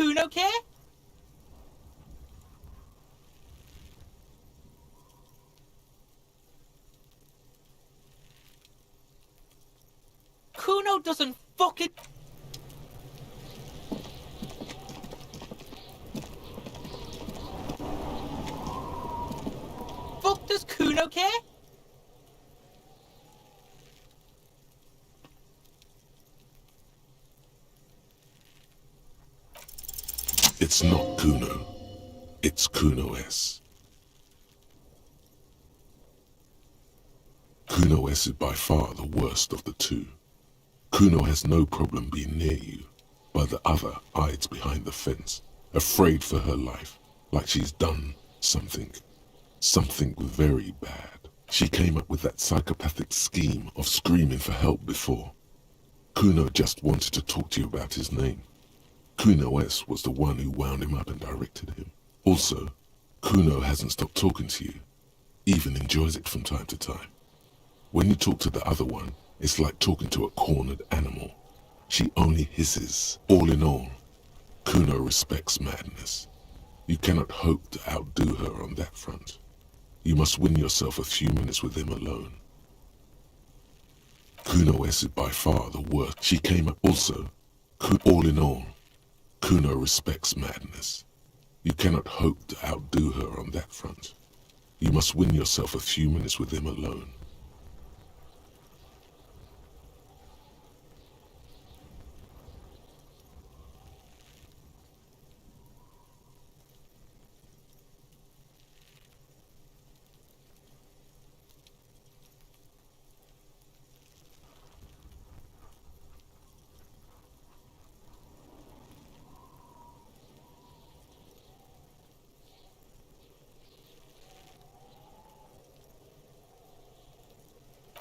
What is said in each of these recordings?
Kuno care? Kuno doesn't fucking... Fuck does Kuno care? It's not Kuno. It's Kuno S. Kuno S is by far the worst of the two. Kuno has no problem being near you, but the other hides behind the fence, afraid for her life, like she's done something very bad. She came up with that psychopathic scheme of screaming for help before. Kuno just wanted to talk to you about his name. Kuno S was the one who wound him up and directed him. Also, Kuno hasn't stopped talking to you, even enjoys it from time to time. When you talk to the other one, it's like talking to a cornered animal. She only hisses. All in all, Kuno respects madness. You cannot hope to outdo her on that front. You must win yourself a few minutes with him alone. Kuno S is by far the worst. She came up also. All in all, Kuno respects madness. You cannot hope to outdo her on that front. You must win yourself a few minutes with him alone.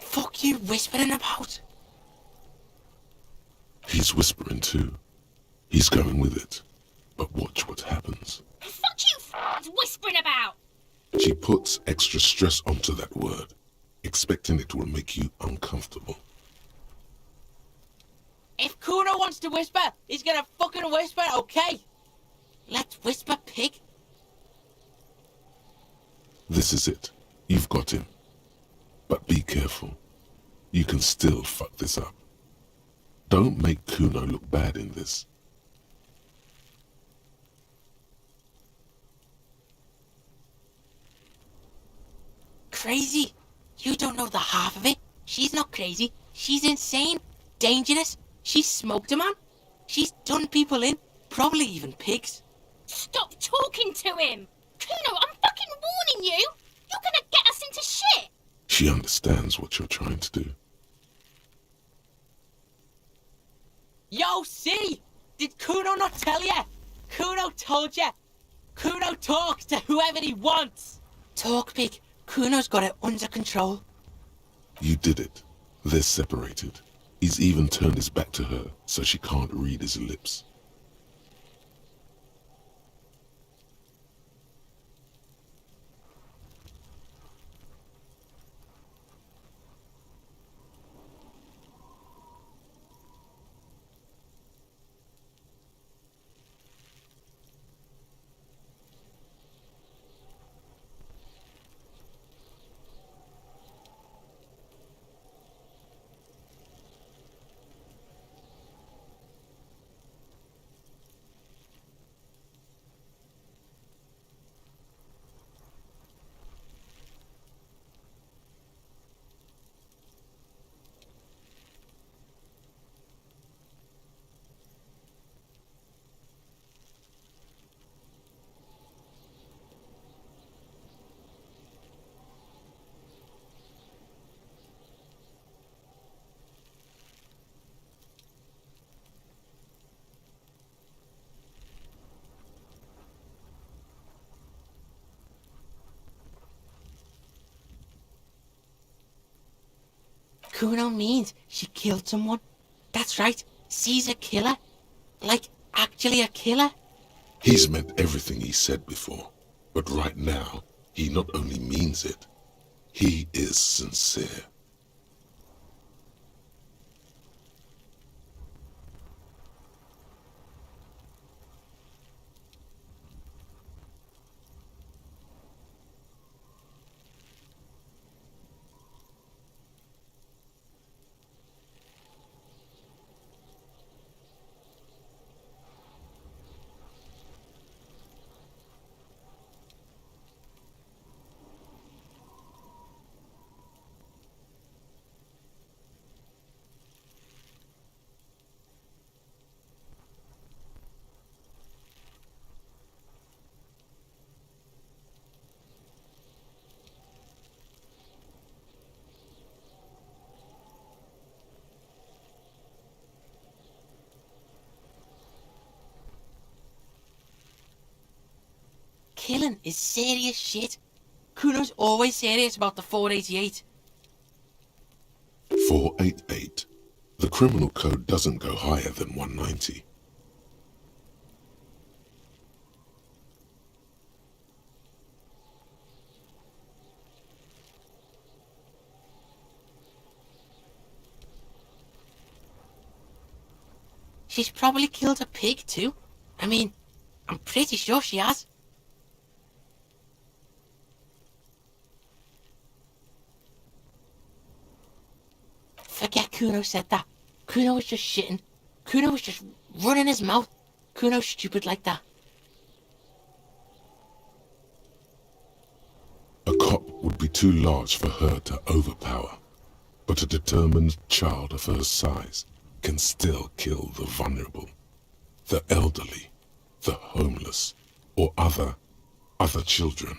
Fuck you whispering about? He's whispering too. He's going with it. But watch what happens. Fuck you whispering about! She puts extra stress onto that word, expecting it will make you uncomfortable. If Kuno wants to whisper, he's gonna fucking whisper, okay? Let's whisper, pig. This is it. You've got him. But be careful. You can still fuck this up. Don't make Kuno look bad in this. Crazy? You don't know the half of it. She's not crazy. She's insane. Dangerous. She's smoked a man. She's done people in. Probably even pigs. Stop talking to him! Kuno, I'm fucking warning you! You're gonna get us into shit! She understands what you're trying to do. Yo, see? Did Kuno not tell ya? Kuno told ya. Kuno talks to whoever he wants. Talk, pig. Kuno's got it under control. You did it. They're separated. He's even turned his back to her so she can't read his lips. Kuno means she killed someone. That's right. She's a killer. Like, actually a killer. He's meant everything he said before, but right now, he not only means it, he is sincere. stealing is serious shit. Kuno's always serious about the 488. 488. The criminal code doesn't go higher than 190. She's probably killed a pig too. I mean, I'm pretty sure she has. Forget Kuno said that. Kuno was just shitting. Kuno was just running his mouth. Kuno's stupid like that. A cop would be too large for her to overpower, but a determined child of her size can still kill the vulnerable, the elderly, the homeless, or other children.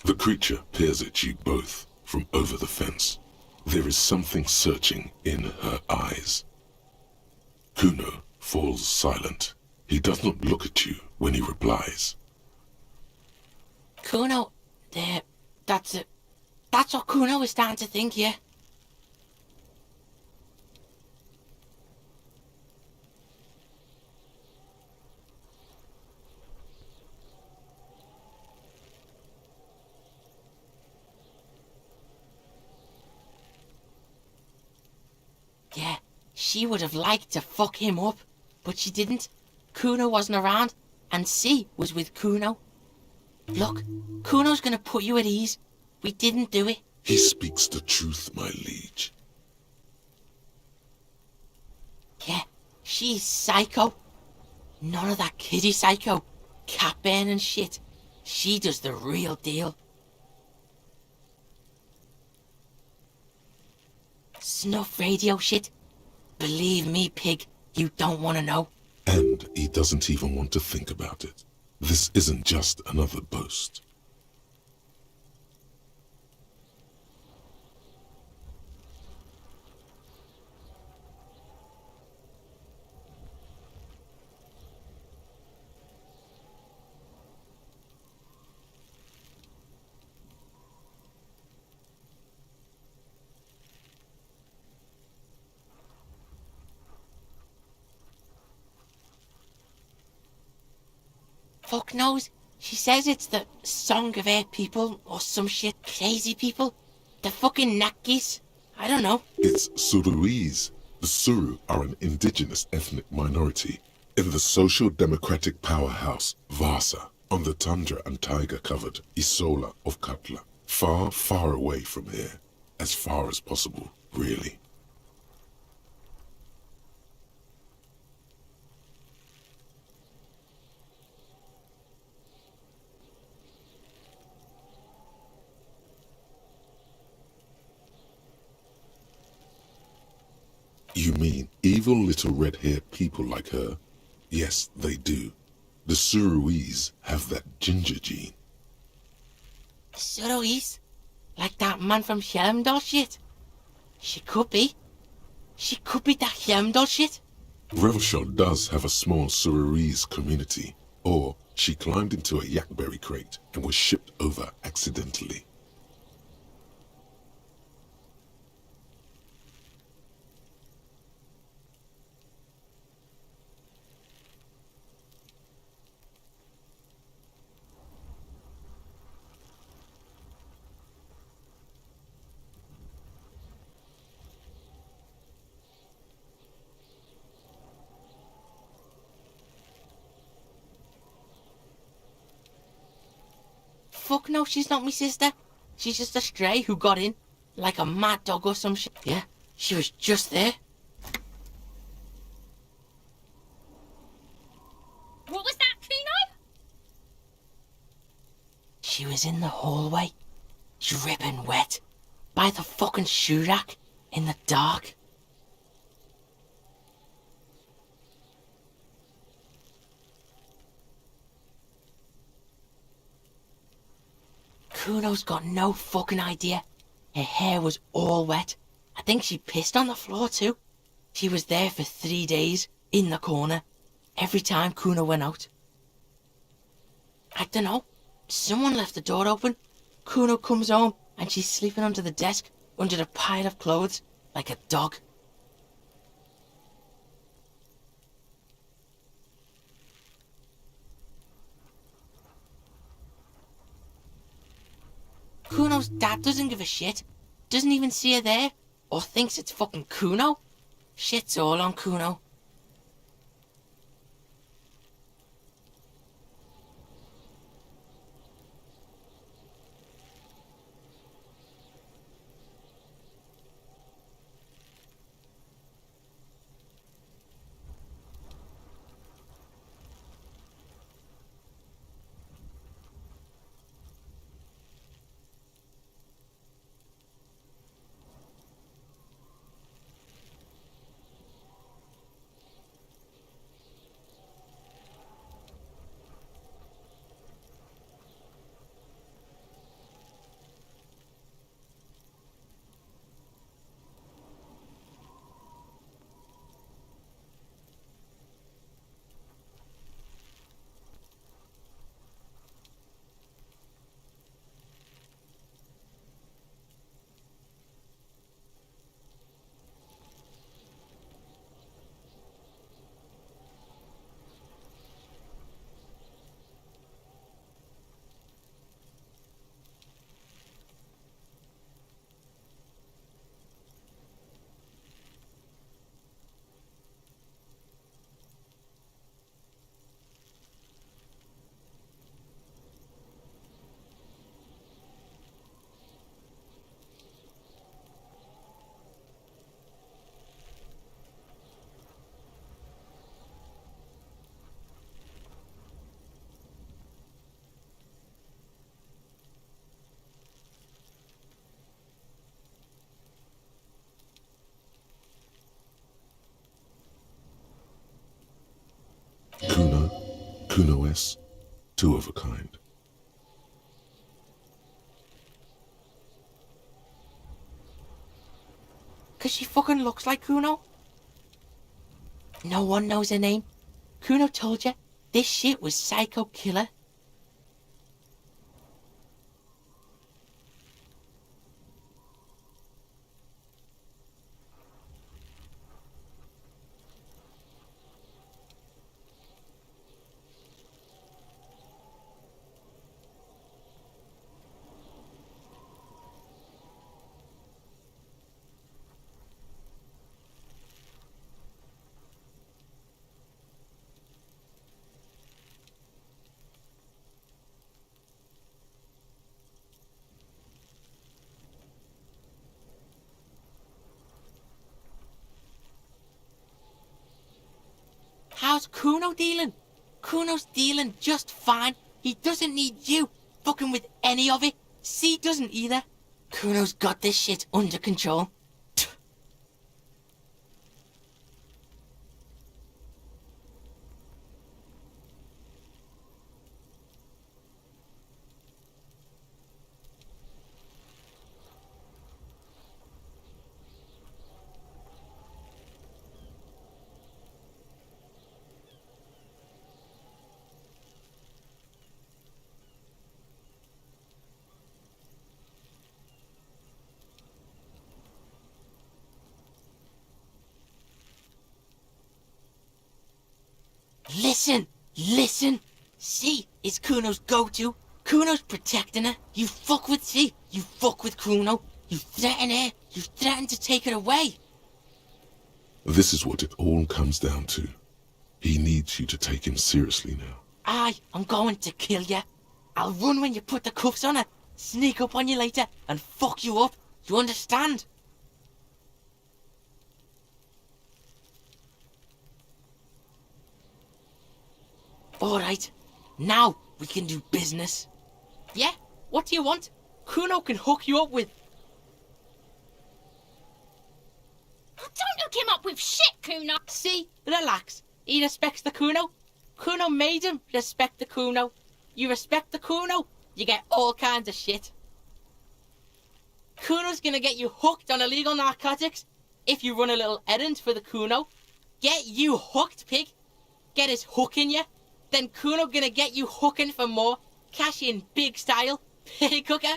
The creature peers at you both from over the fence. There is something searching in her eyes. Kuno falls silent. He does not look at you when he replies. Kuno, that's it. That's what Kuno is starting to think, yeah. Yeah, she would have liked to fuck him up, but she didn't. Kuno wasn't around, and C was with Kuno. Look, Kuno's gonna put you at ease. We didn't do it. He speaks the truth, my liege. Yeah, she's psycho. None of that kiddie psycho, cat burning shit. She does the real deal. Snuff radio shit. Believe me, pig, you don't want to know. And he doesn't even want to think about it. This isn't just another boast. Fuck knows. She says it's the Song of Air people or some shit. Crazy people. The fucking Nakis. I don't know. It's Suruese. The Suru are an indigenous ethnic minority in the social democratic powerhouse Vasa on the tundra and tiger-covered Isola of Katla. Far, far away from here. As far as possible, really. You mean evil little red-haired people like her? Yes, they do. The Suruese have that ginger gene. Suruese? Like that man from Helmdall shit? She could be. She could be that Helmdall shit. Revelshot does have a small Suruese community. Or she climbed into a yakberry crate and was shipped over accidentally. Fuck no, she's not my sister. She's just a stray who got in. Like a mad dog or some shit. Yeah, she was just there. What was that, Kuno? She was in the hallway. Dripping wet. By the fucking shoe rack. In the dark. Kuno's got no fucking idea. Her hair was all wet. I think she pissed on the floor too. She was there for 3 days, in the corner, every time Kuno went out. I don't know. Someone left the door open. Kuno comes home and she's sleeping under the desk, under a pile of clothes, like a dog. Kuno's dad doesn't give a shit. Doesn't even see her there, or thinks it's fucking Kuno. Shit's all on Kuno. Kuno S, two of a kind. Cause she fucking looks like Kuno. No one knows her name. Kuno told you, this shit was Psycho Killer. How's Kuno dealing? Kuno's dealing just fine. He doesn't need you fucking with any of it. C doesn't either. Kuno's got this shit under control. Listen. C is Kuno's go-to. Kuno's protecting her. You fuck with C, you fuck with Kuno. You threaten her, you threaten to take her away. This is what it all comes down to. He needs you to take him seriously now. I'm going to kill you. I'll run when you put the cuffs on her, sneak up on you later, and fuck you up. You understand? Alright, now we can do business. Yeah? What do you want? Kuno can hook you up with... Don't hook him up with shit, Kuno. See? Relax. He respects the Kuno. Kuno made him respect the Kuno. You respect the Kuno, you get all kinds of shit. Kuno's gonna get you hooked on illegal narcotics if you run a little errand for the Kuno. Get you hooked, pig. Get his hook in you. Then Kuno gonna get you hooking for more. Cash in big style. Pig hooker.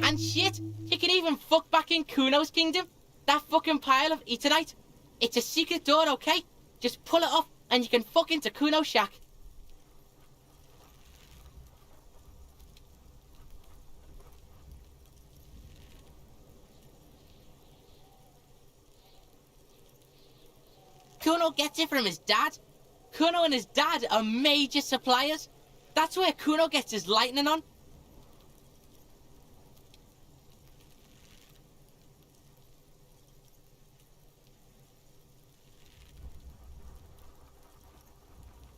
And shit, you can even fuck back in Kuno's kingdom. That fucking pile of eternite. It's a secret door, okay? Just pull it up and you can fuck into Kuno's shack. Kuno gets it from his dad. Kuno and his dad are major suppliers. That's where Kuno gets his lightning on.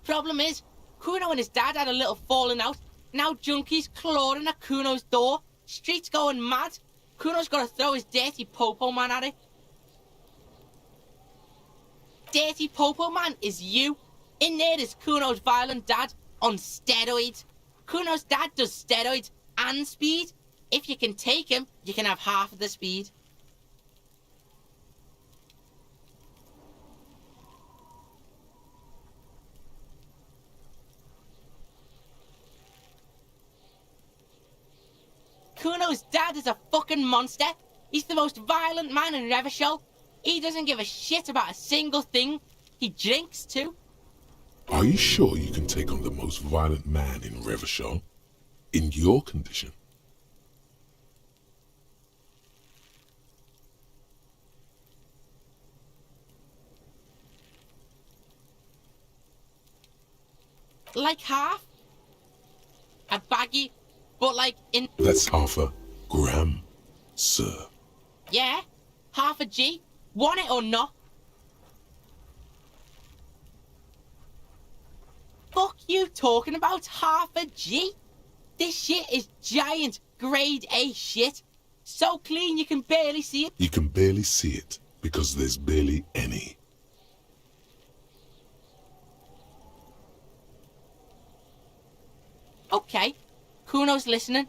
Problem is, Kuno and his dad had a little falling out. Now junkies clawing at Kuno's door. Streets going mad. Kuno's gotta throw his dirty popo man at it. Dirty popo man is you. In there is Kuno's violent dad on steroids. Kuno's dad does steroids and speed. If you can take him, you can have half of the speed. Kuno's dad is a fucking monster. He's the most violent man in Revachol. He doesn't give a shit about a single thing. He drinks too. Are you sure you can take on the most violent man in Revachol? In your condition? Like half. A baggy, but like in... That's half a gram, sir. Yeah, half a G. Want it or not? Fuck you talking about half a G? This shit is giant, grade A shit. So clean you can barely see it. You can barely see it because there's barely any. Okay, Kuno's listening.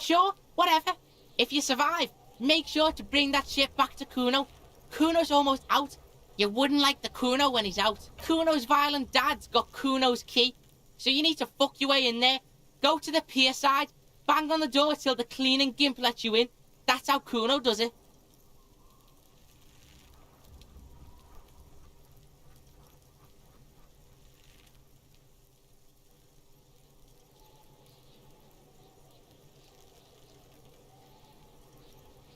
Sure, whatever. If you survive, make sure to bring that shit back to Kuno. Kuno's almost out. You wouldn't like the Kuno when he's out. Kuno's violent dad's got Kuno's key. So you need to fuck your way in there. Go to the pier side, bang on the door till the cleaning gimp lets you in. That's how Kuno does it.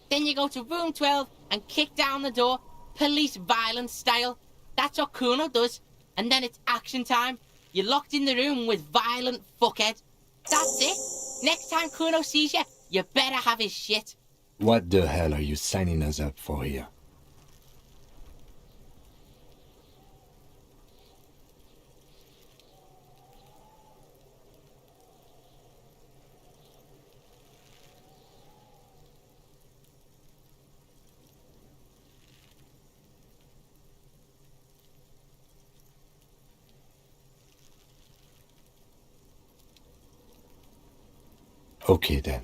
Then you go to room 12 and kick down the door, police violence style. That's what Kuno does. And then it's action time. You're locked in the room with violent fuckhead. That's it. Next time Kuno sees you, you better have his shit. What the hell are you signing us up for here? Okay then.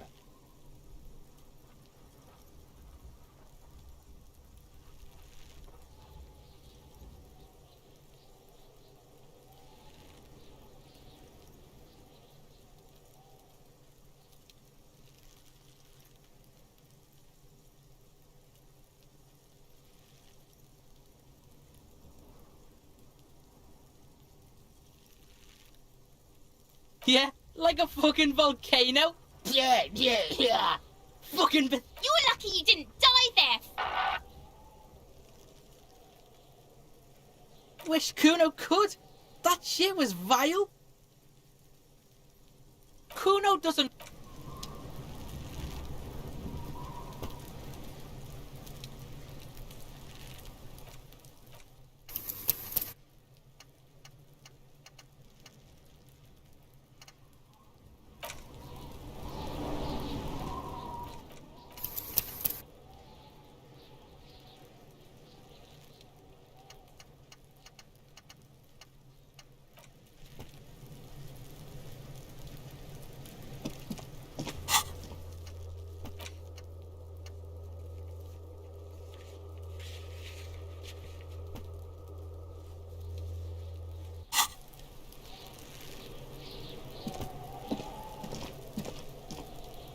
Yeah, like a fucking volcano. Yeah. Fucking You're lucky you didn't die there. wish Kuno could. That shit was vile. Kuno doesn't...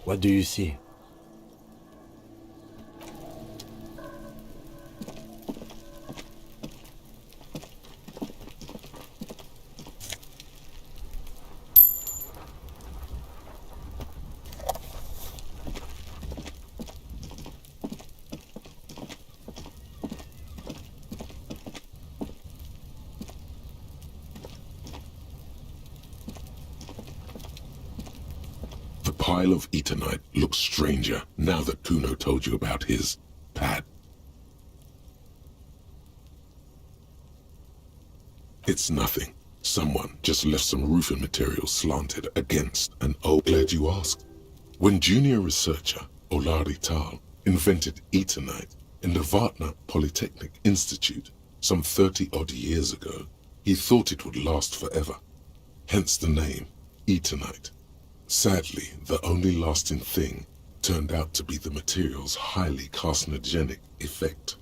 What do you see? The pile of Eternite looks stranger now that Kuno told you about his pad. It's nothing. Someone just left some roofing material slanted against an old... Glad you asked. When junior researcher Olari Tal invented Eternite in the Vartna Polytechnic Institute some 30-odd years ago, he thought it would last forever. Hence the name, Eternite. Sadly, the only lasting thing turned out to be the material's highly carcinogenic effect.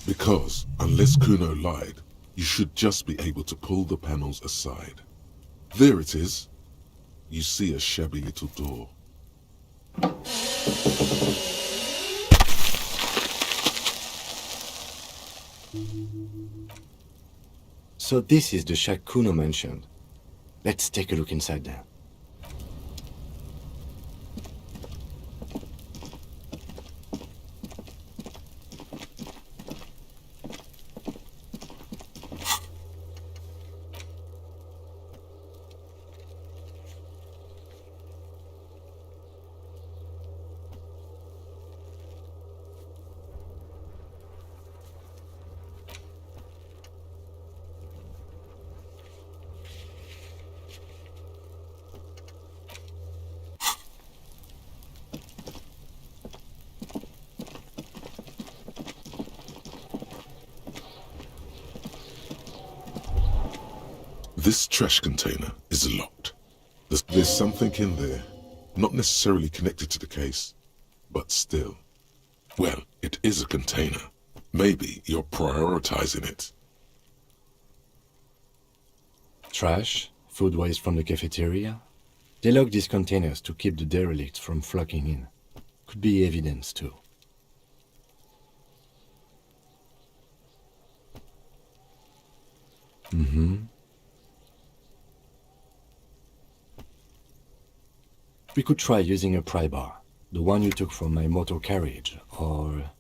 Because, unless Kuno lied, you should just be able to pull the panels aside. There it is. You see a shabby little door. So this is the shack Kuno mentioned. Let's take a look inside there. This trash container is locked. There's something in there, not necessarily connected to the case, but still. Well, it is a container. Maybe you're prioritizing it. Trash, food waste from the cafeteria. They lock these containers to keep the derelicts from flocking in. Could be evidence too. We could try using a pry bar, the one you took from my motor carriage, or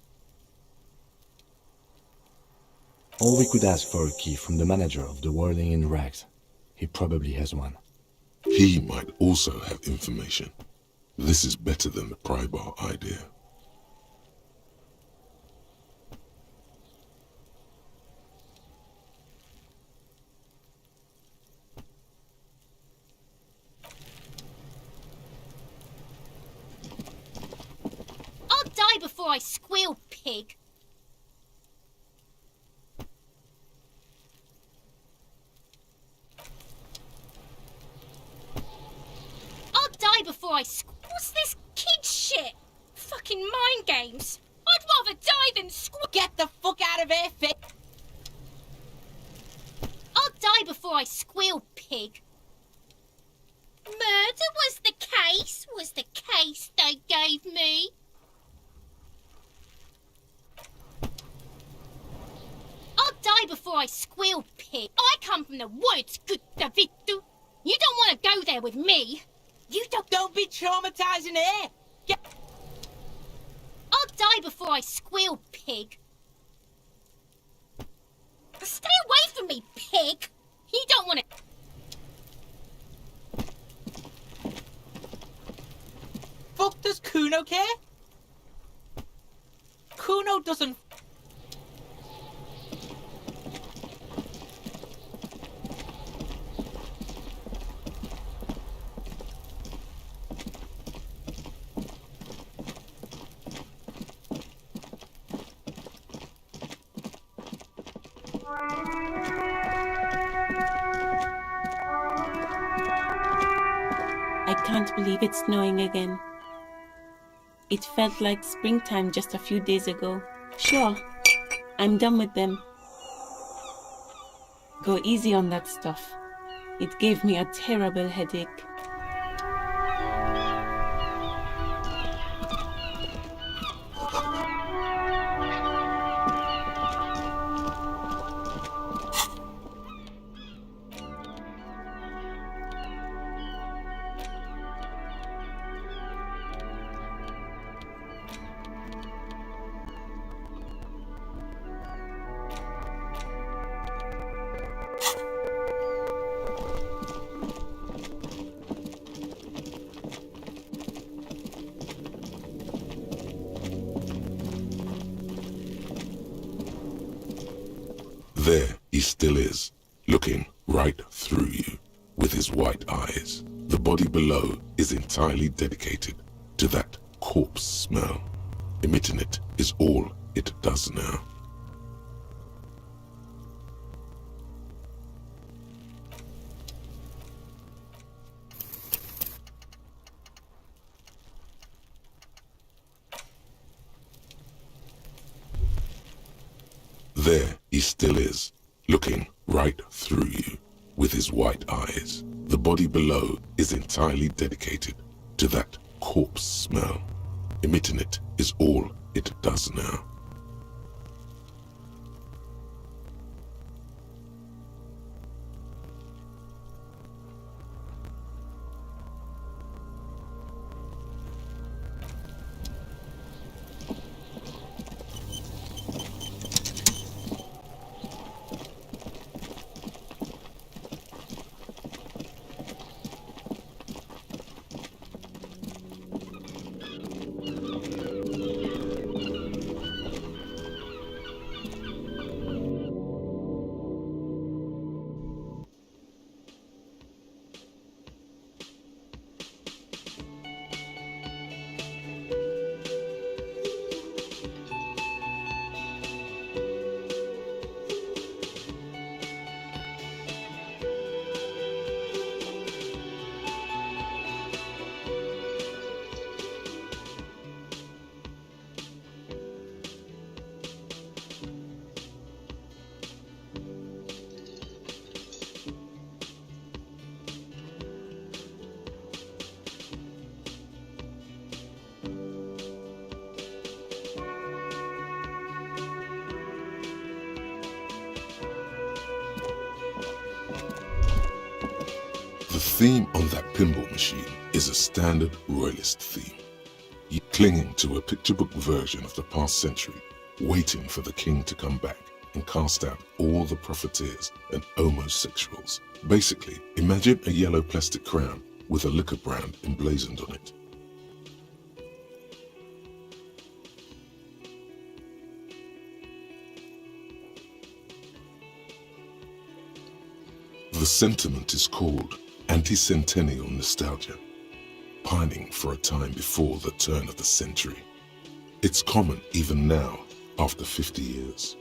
we could ask for a key from the manager of the Whirling in Rags. He probably has one. He might also have information. This is better than the pry bar idea. I'll die before I squeal, pig. I'll die before I What's this kid shit? Fucking mind games. I'd rather die than Get the fuck out of here, Fig! I'll die before I squeal, pig. Murder was the case they gave me. I'll die before I squeal, pig. I come from the woods, good Davidu. You don't want to go there with me. You Don't be traumatizing here! I'll die before I squeal, pig. Stay away from me, pig. You don't want to... Fuck does Kuno care? Kuno doesn't... I can't believe it's snowing again. It felt like springtime just a few days ago. Sure, I'm done with them. Go easy on that stuff. It gave me a terrible headache. There he still is, looking right through you with his white eyes. The body below is entirely dedicated to that corpse smell. Emitting it is all it does now. There he still is, looking right through you with his white eyes. The body below is entirely dedicated to that corpse smell. Emitting it is all it does now. The theme on that pinball machine is a standard royalist theme. You're clinging to a picture book version of the past century, waiting for the king to come back and cast out all the profiteers and homosexuals. Basically, imagine a yellow plastic crown with a liquor brand emblazoned on it. The sentiment is called anti-centennial nostalgia, pining for a time before the turn of the century. It's common even now, after 50 years.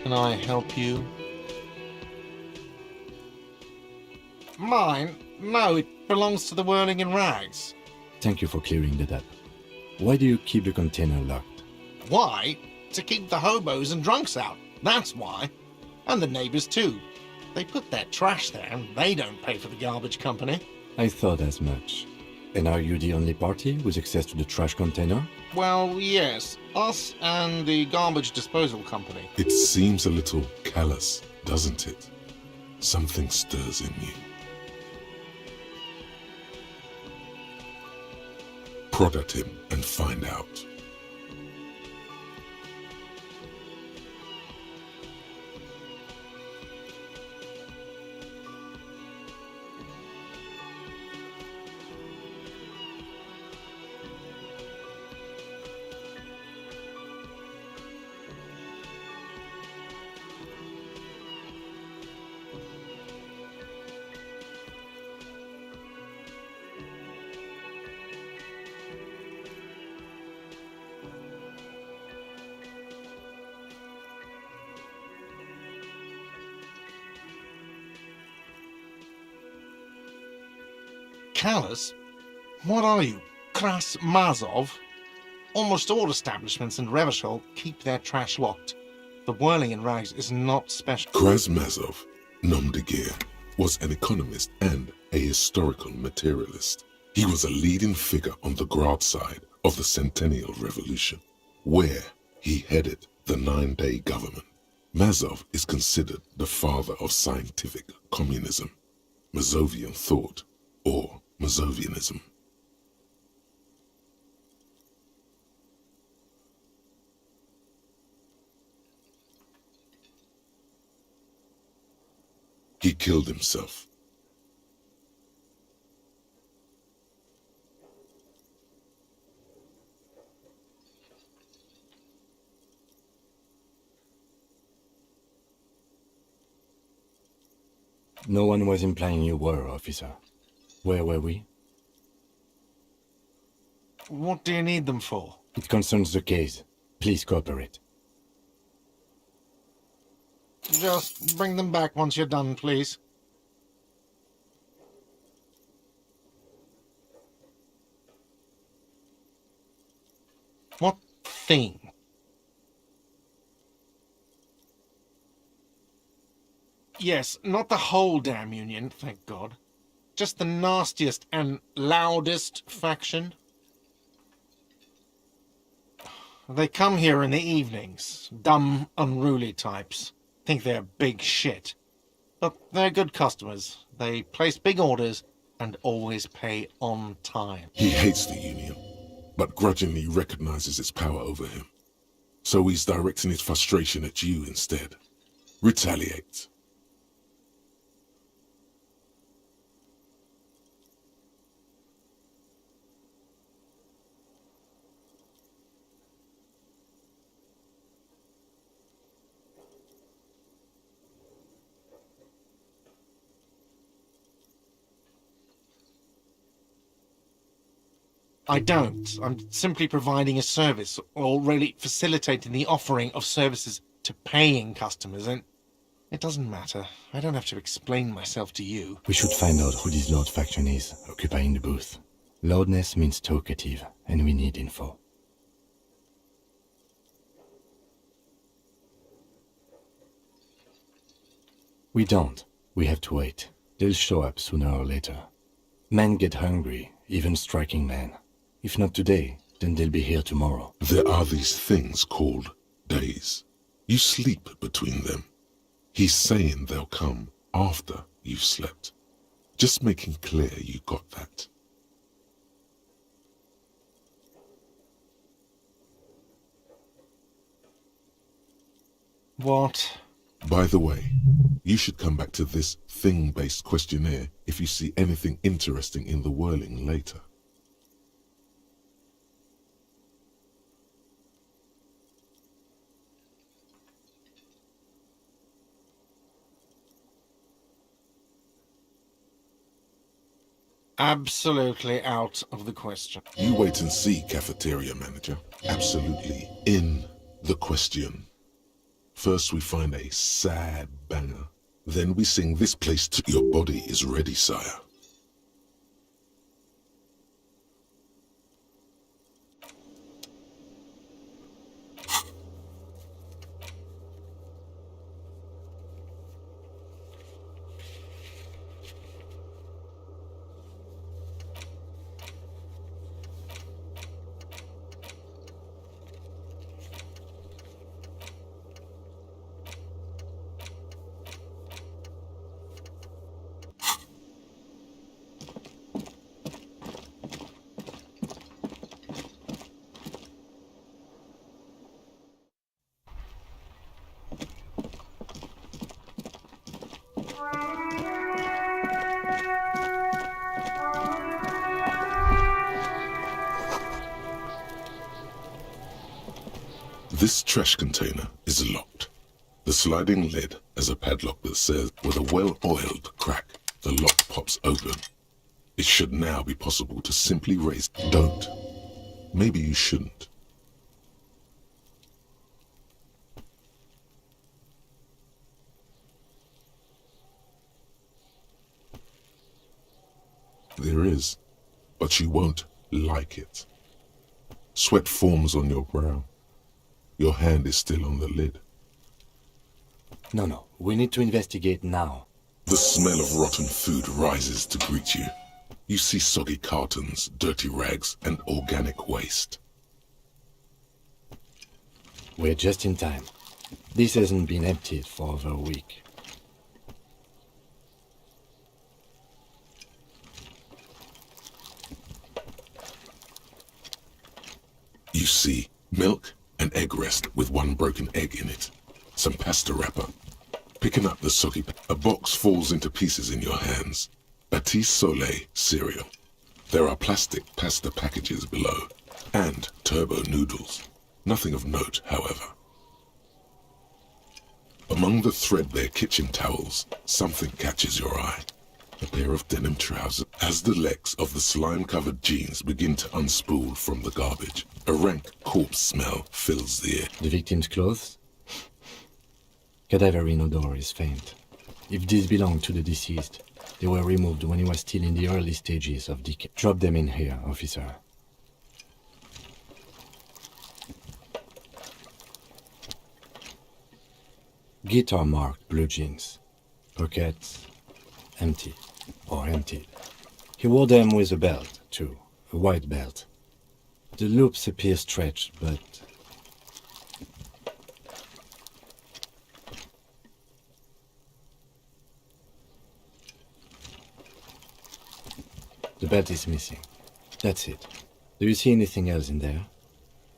Can I help you? Mine? No, it belongs to the Whirling in Rags. Thank you for clearing that up. Why do you keep the container locked? Why? To keep the hobos and drunks out. That's why. And the neighbors too. They put their trash there and they don't pay for the garbage company. I thought as much. And are you the only party with access to the trash container? Well, yes. Us and the garbage disposal company. It seems a little callous, doesn't it? Something stirs in you. Prod at him and find out. Callous? What are you, Kras Mazov? Almost all establishments in Revachol keep their trash locked. The Whirling in Rags is not special. Krasmazov, nom de guerre, was an economist and a historical materialist. He was a leading figure on the Grad side of the Centennial Revolution, where he headed the 9-day government. Mazov is considered the father of scientific communism, Mazovian thought, or Mazovianism. He killed himself. No one was implying you were, officer. Where were we? What do you need them for? It concerns the case. Please cooperate. Just bring them back once you're done, please. What thing? Yes, not the whole damn union, thank God. Just the nastiest and loudest faction. They come here in the evenings. Dumb, unruly types. Think they're big shit. But they're good customers. They place big orders and always pay on time. He hates the Union, but grudgingly recognizes its power over him. So he's directing his frustration at you instead. Retaliate. I don't. I'm simply providing a service, or really facilitating the offering of services to paying customers, and it doesn't matter. I don't have to explain myself to you. We should find out who this Lord faction is, occupying the booth. Loudness means talkative, and we need info. We don't. We have to wait. They'll show up sooner or later. Men get hungry, even striking men. If not today, then they'll be here tomorrow. There are these things called days. You sleep between them. He's saying they'll come after you've slept. Just making clear you got that. What? By the way, you should come back to this thing-based questionnaire if you see anything interesting in the whirling later. Absolutely out of the question. You wait and see, cafeteria manager. Absolutely in the question. First we find a sad banger. Then we sing this place to your body is ready, sire. This trash container is locked. The sliding lid has a padlock that says, with a well-oiled crack, the lock pops open. It should now be possible to simply raise. Don't. Maybe you shouldn't. There is, but you won't like it. Sweat forms on your brow. Your hand is still on the lid. No, we need to investigate now. The smell of rotten food rises to greet you. You see soggy cartons, dirty rags, and organic waste. We're just in time. This hasn't been emptied for over a week. You see milk and egg rest with one broken egg in it. Some pasta wrapper. Picking up the soggy, a box falls into pieces in your hands. Batiste Soleil cereal. There are plastic pasta packages below, and turbo noodles. Nothing of note, however. Among the threadbare kitchen towels, something catches your eye. A pair of denim trousers. As the legs of the slime-covered jeans begin to unspool from the garbage, a rank corpse smell fills the air. The victim's clothes? Cadaverine odor is faint. If these belong to the deceased, they were removed when he was still in the early stages of decay. Drop them in here, officer. Guitar-marked blue jeans. Pockets empty, or emptied. He wore them with a belt, too, a white belt. The loops appear stretched, but... the belt is missing. That's it. Do you see anything else in there?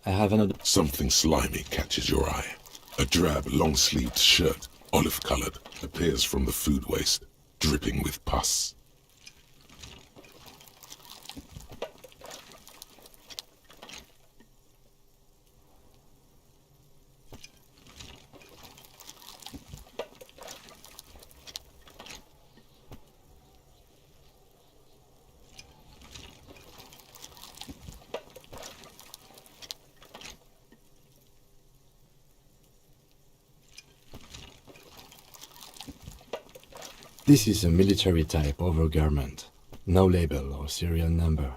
I have another... Something slimy catches your eye. A drab, long-sleeved shirt, olive-colored, appears from the food waste, dripping with pus. This is a military type overgarment. No label or serial number.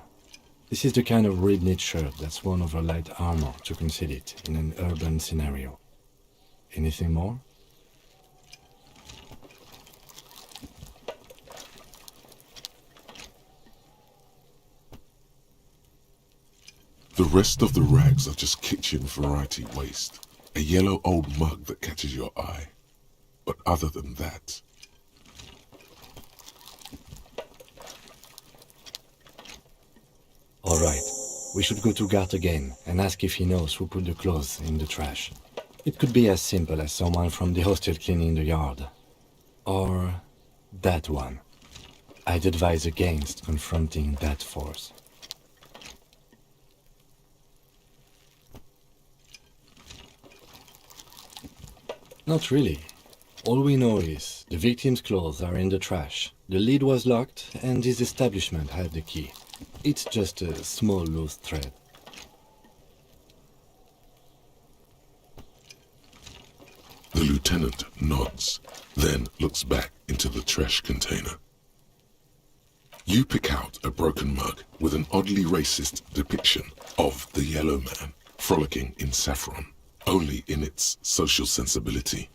This is the kind of ribbed shirt that's worn over light armor to conceal it in an urban scenario. Anything more? The rest of the rags are just kitchen variety waste. A yellow old mug that catches your eye. But other than that... Alright, we should go to Gart again and ask if he knows who put the clothes in the trash. It could be as simple as someone from the hostel cleaning the yard. Or that one. I'd advise against confronting that force. Not really. All we know is the victim's clothes are in the trash, the lid was locked, and his establishment had the key. It's just a small loose thread. The lieutenant nods, then looks back into the trash container. You pick out a broken mug with an oddly racist depiction of the yellow man frolicking in saffron, only in its social sensibility.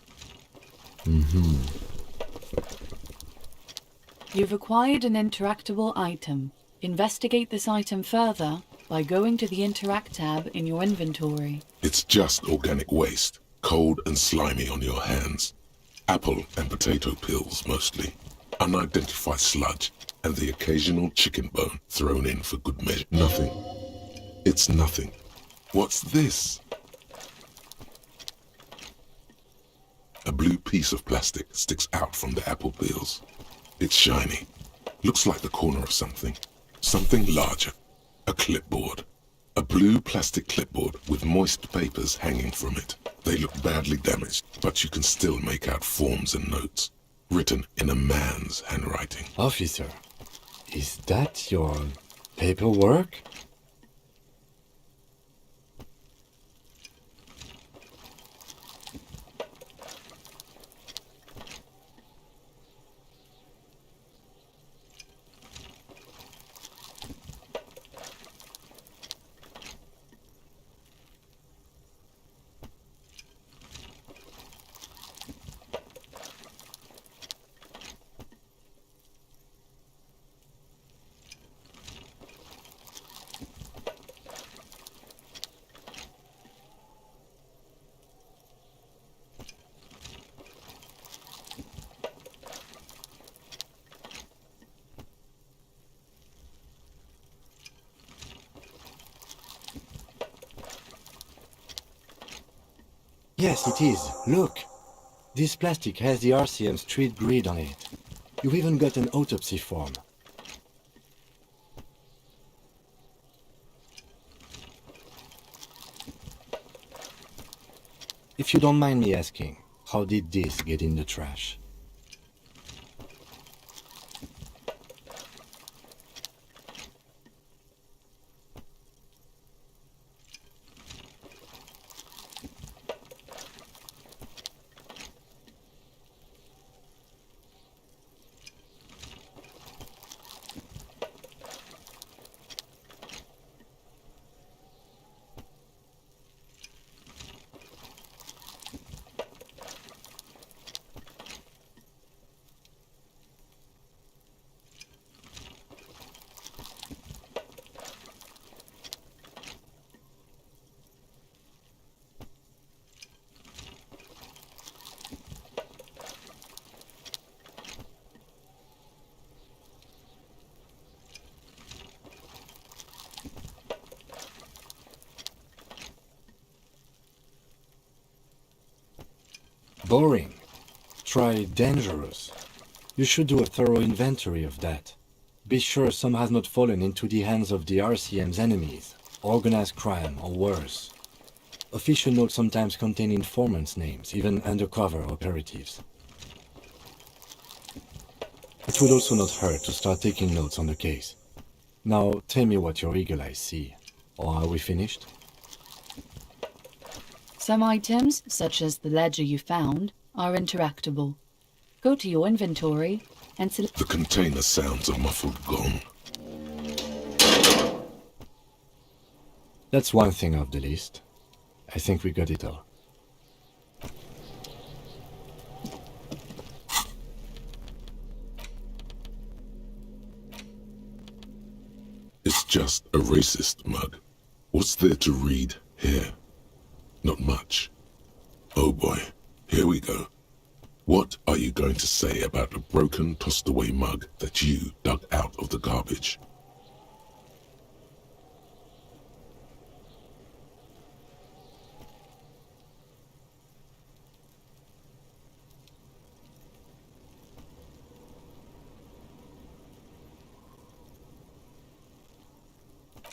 You've acquired an interactable item. Investigate this item further by going to the Interact tab in your inventory. It's just organic waste, cold and slimy on your hands. Apple and potato peels mostly. Unidentified sludge and the occasional chicken bone thrown in for good measure. Nothing. It's nothing. What's this? A blue piece of plastic sticks out from the apple peels. It's shiny. Looks like the corner of something. Something larger. A clipboard. A blue plastic clipboard with moist papers hanging from it. They look badly damaged, but you can still make out forms and notes, written in a man's handwriting. Officer, is that your paperwork? Yes, it is. Look. This plastic has the RCM street grid on it. You've even got an autopsy form. If you don't mind me asking, how did this get in the trash? Boring. Try dangerous. You should do a thorough inventory of that. Be sure some has not fallen into the hands of the RCM's enemies, organized crime or worse. Official notes sometimes contain informants' names, even undercover operatives. It would also not hurt to start taking notes on the case. Now tell me what your eagle eyes see. Or are we finished? Some items, such as the ledger you found, are interactable. Go to your inventory and select. The container sounds a muffled gong. That's one thing off the list. I think we got it all. It's just a racist mug. What's there to read here? Not much. Oh boy, here we go. What are you going to say about a broken, tossed-away mug that you dug out of the garbage?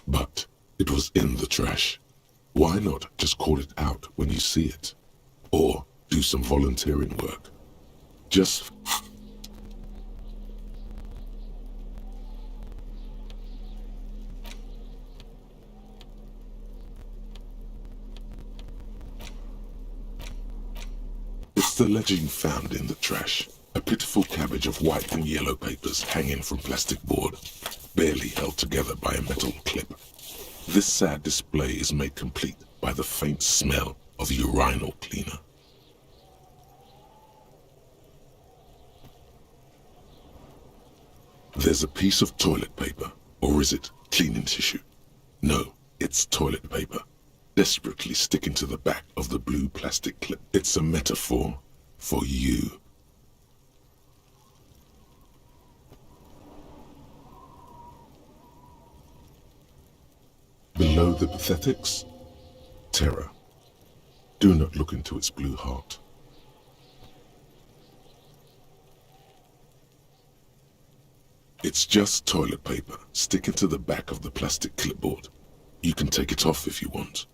But it was in the trash. Why not just call it out when you see it? Or do some volunteering work? Just... It's the legend found in the trash. A pitiful cabbage of white and yellow papers hanging from plastic board, barely held together by a metal clip. This sad display is made complete by the faint smell of urinal cleaner. There's a piece of toilet paper, or is it cleaning tissue? No, it's toilet paper, desperately sticking to the back of the blue plastic clip. It's a metaphor for you. Below the pathetics, terror. Do not look into its blue heart. It's just toilet paper sticking to the back of the plastic clipboard. You can take it off if you want.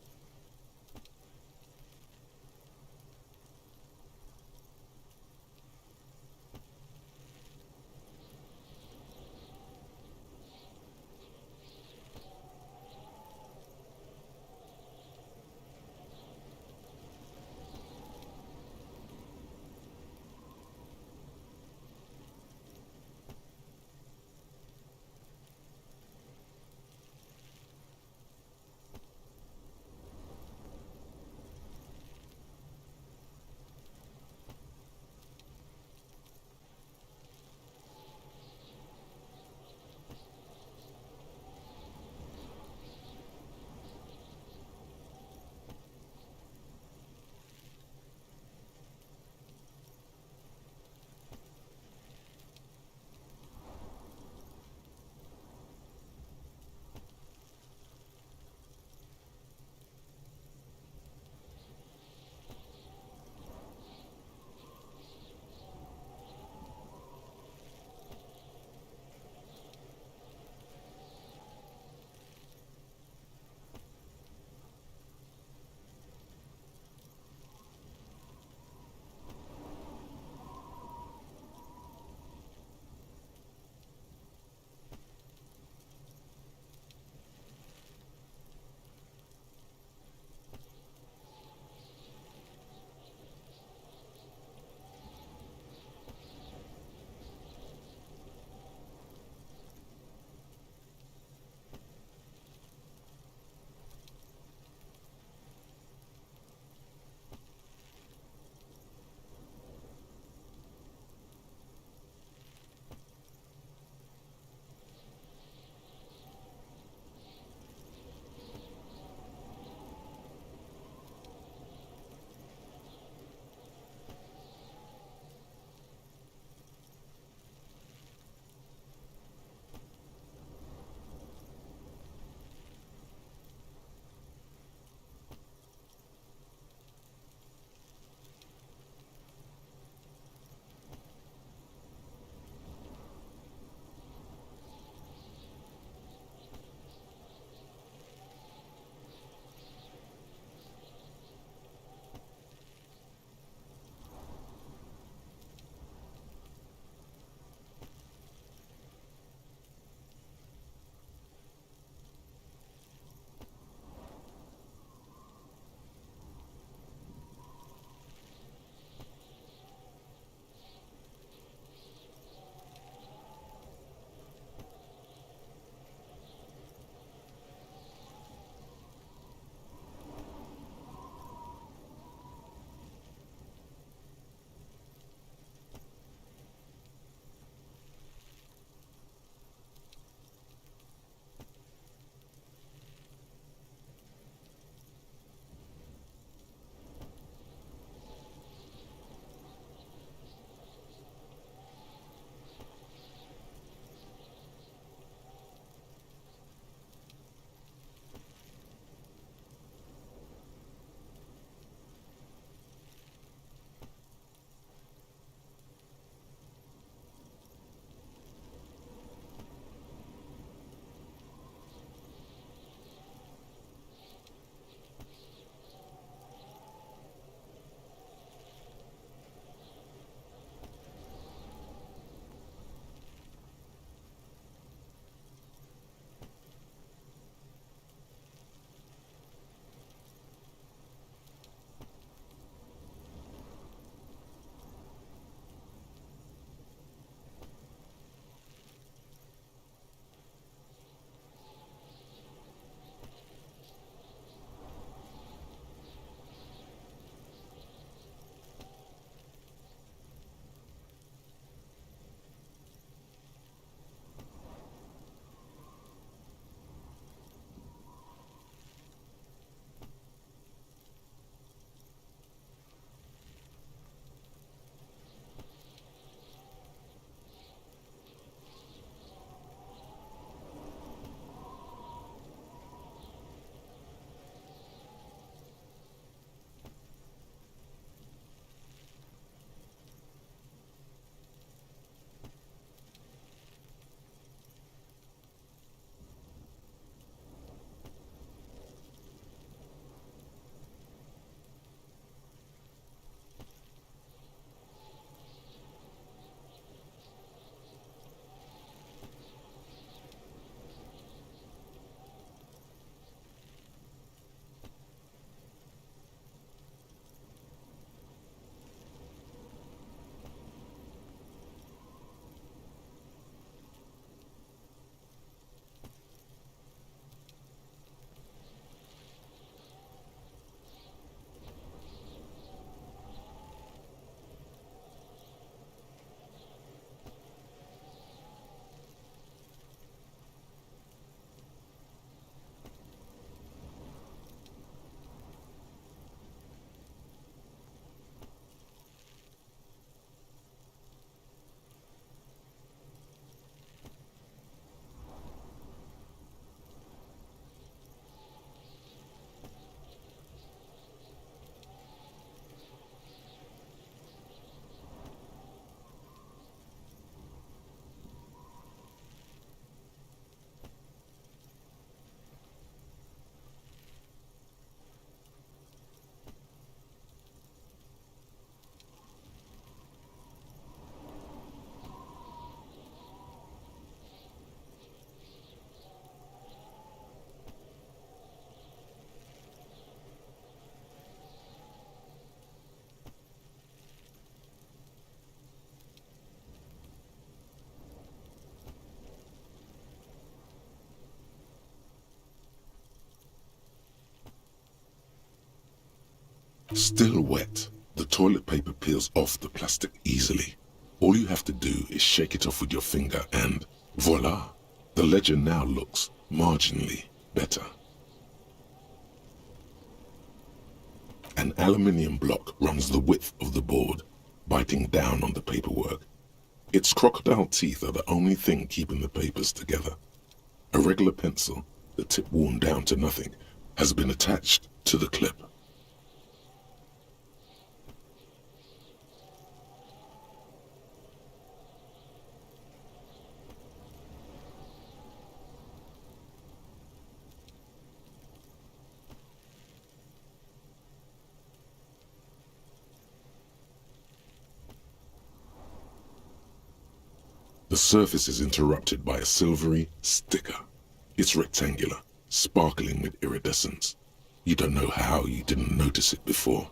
Still wet, the toilet paper peels off the plastic easily. All you have to do is shake it off with your finger and voila! The ledger now looks marginally better. An aluminium block runs the width of the board, biting down on the paperwork. Its crocodile teeth are the only thing keeping the papers together. A regular pencil, the tip worn down to nothing, has been attached to the clip. The surface is interrupted by a silvery sticker. It's rectangular, sparkling with iridescence. You don't know how you didn't notice it before.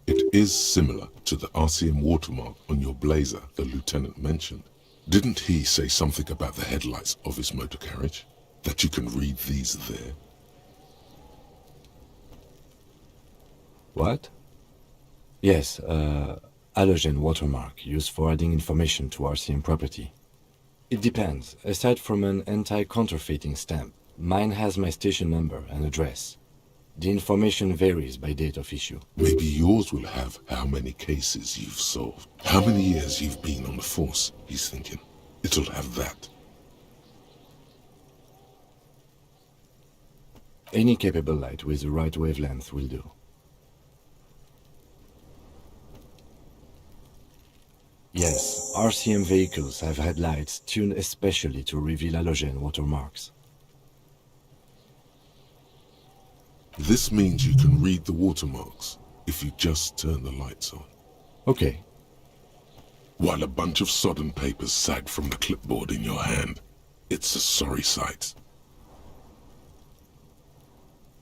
It is similar to the RCM watermark on your blazer the lieutenant mentioned. Didn't he say something about the headlights of his motor carriage? That you can read these there? What? Yes, halogen watermark used for adding information to RCM property. It depends. Aside from an anti-counterfeiting stamp, mine has my station number and address. The information varies by date of issue. Maybe yours will have how many cases you've solved. How many years you've been on the force, he's thinking. It'll have that. Any capable light with the right wavelength will do. Yes, RCM vehicles have had lights tuned especially to reveal halogen watermarks. This means you can read the watermarks if you just turn the lights on. Okay. While a bunch of sodden papers sag from the clipboard in your hand, it's a sorry sight.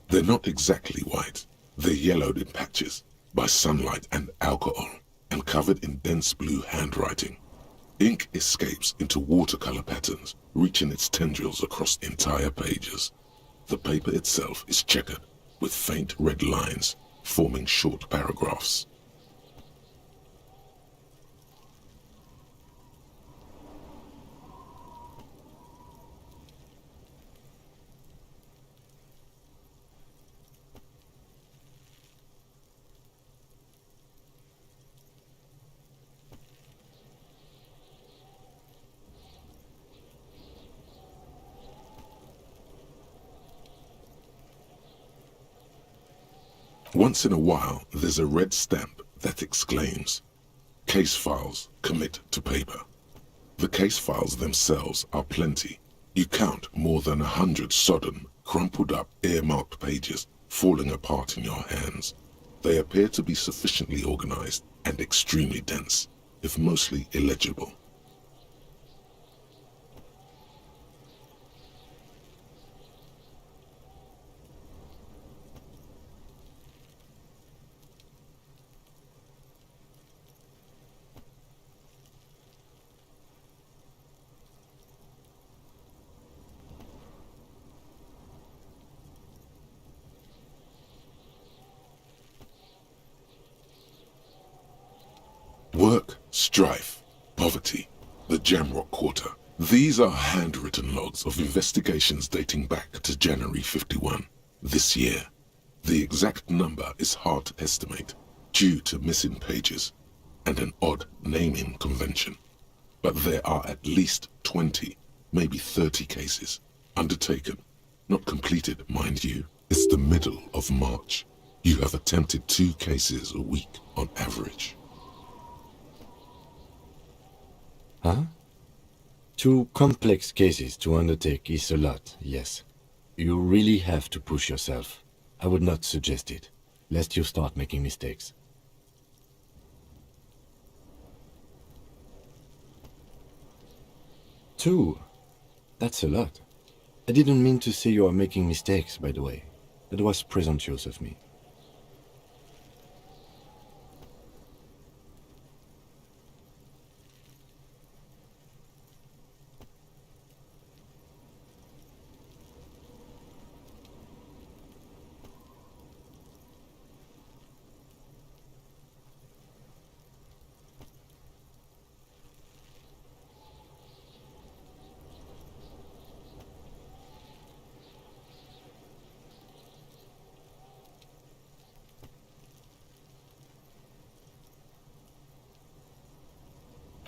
They're not exactly white. They're yellowed in patches by sunlight and alcohol and covered in dense blue handwriting. Ink escapes into watercolor patterns, reaching its tendrils across entire pages. The paper itself is checkered with faint red lines forming short paragraphs. Once in a while, there's a red stamp that exclaims, "Case files commit to paper." The case files themselves are plenty. You count more than 100 sodden, crumpled up, earmarked pages falling apart in your hands. They appear to be sufficiently organized and extremely dense, if mostly illegible. Work, strife, poverty, the Jamrock Quarter. These are handwritten logs of investigations dating back to January 51, this year. The exact number is hard to estimate due to missing pages and an odd naming convention. But there are at least 20, maybe 30 cases undertaken, not completed, mind you. It's the middle of March. You have attempted 2 cases a week on average. Huh? 2 complex cases to undertake is a lot, yes. You really have to push yourself. I would not suggest it, lest you start making mistakes. Two? That's a lot. I didn't mean to say you are making mistakes, by the way. That was presumptuous of me.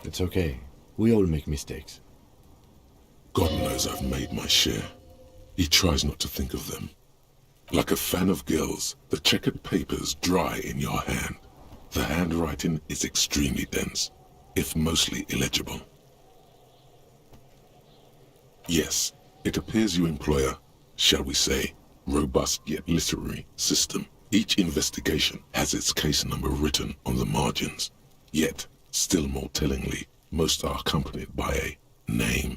It's okay. We all make mistakes. God knows I've made my share. He tries not to think of them. Like a fan of girls, the checkered papers dry in your hand. The handwriting is extremely dense, if mostly illegible. Yes, it appears you employ a, shall we say, robust yet literary system. Each investigation has its case number written on the margins. Yet, still more tellingly, most are accompanied by a name.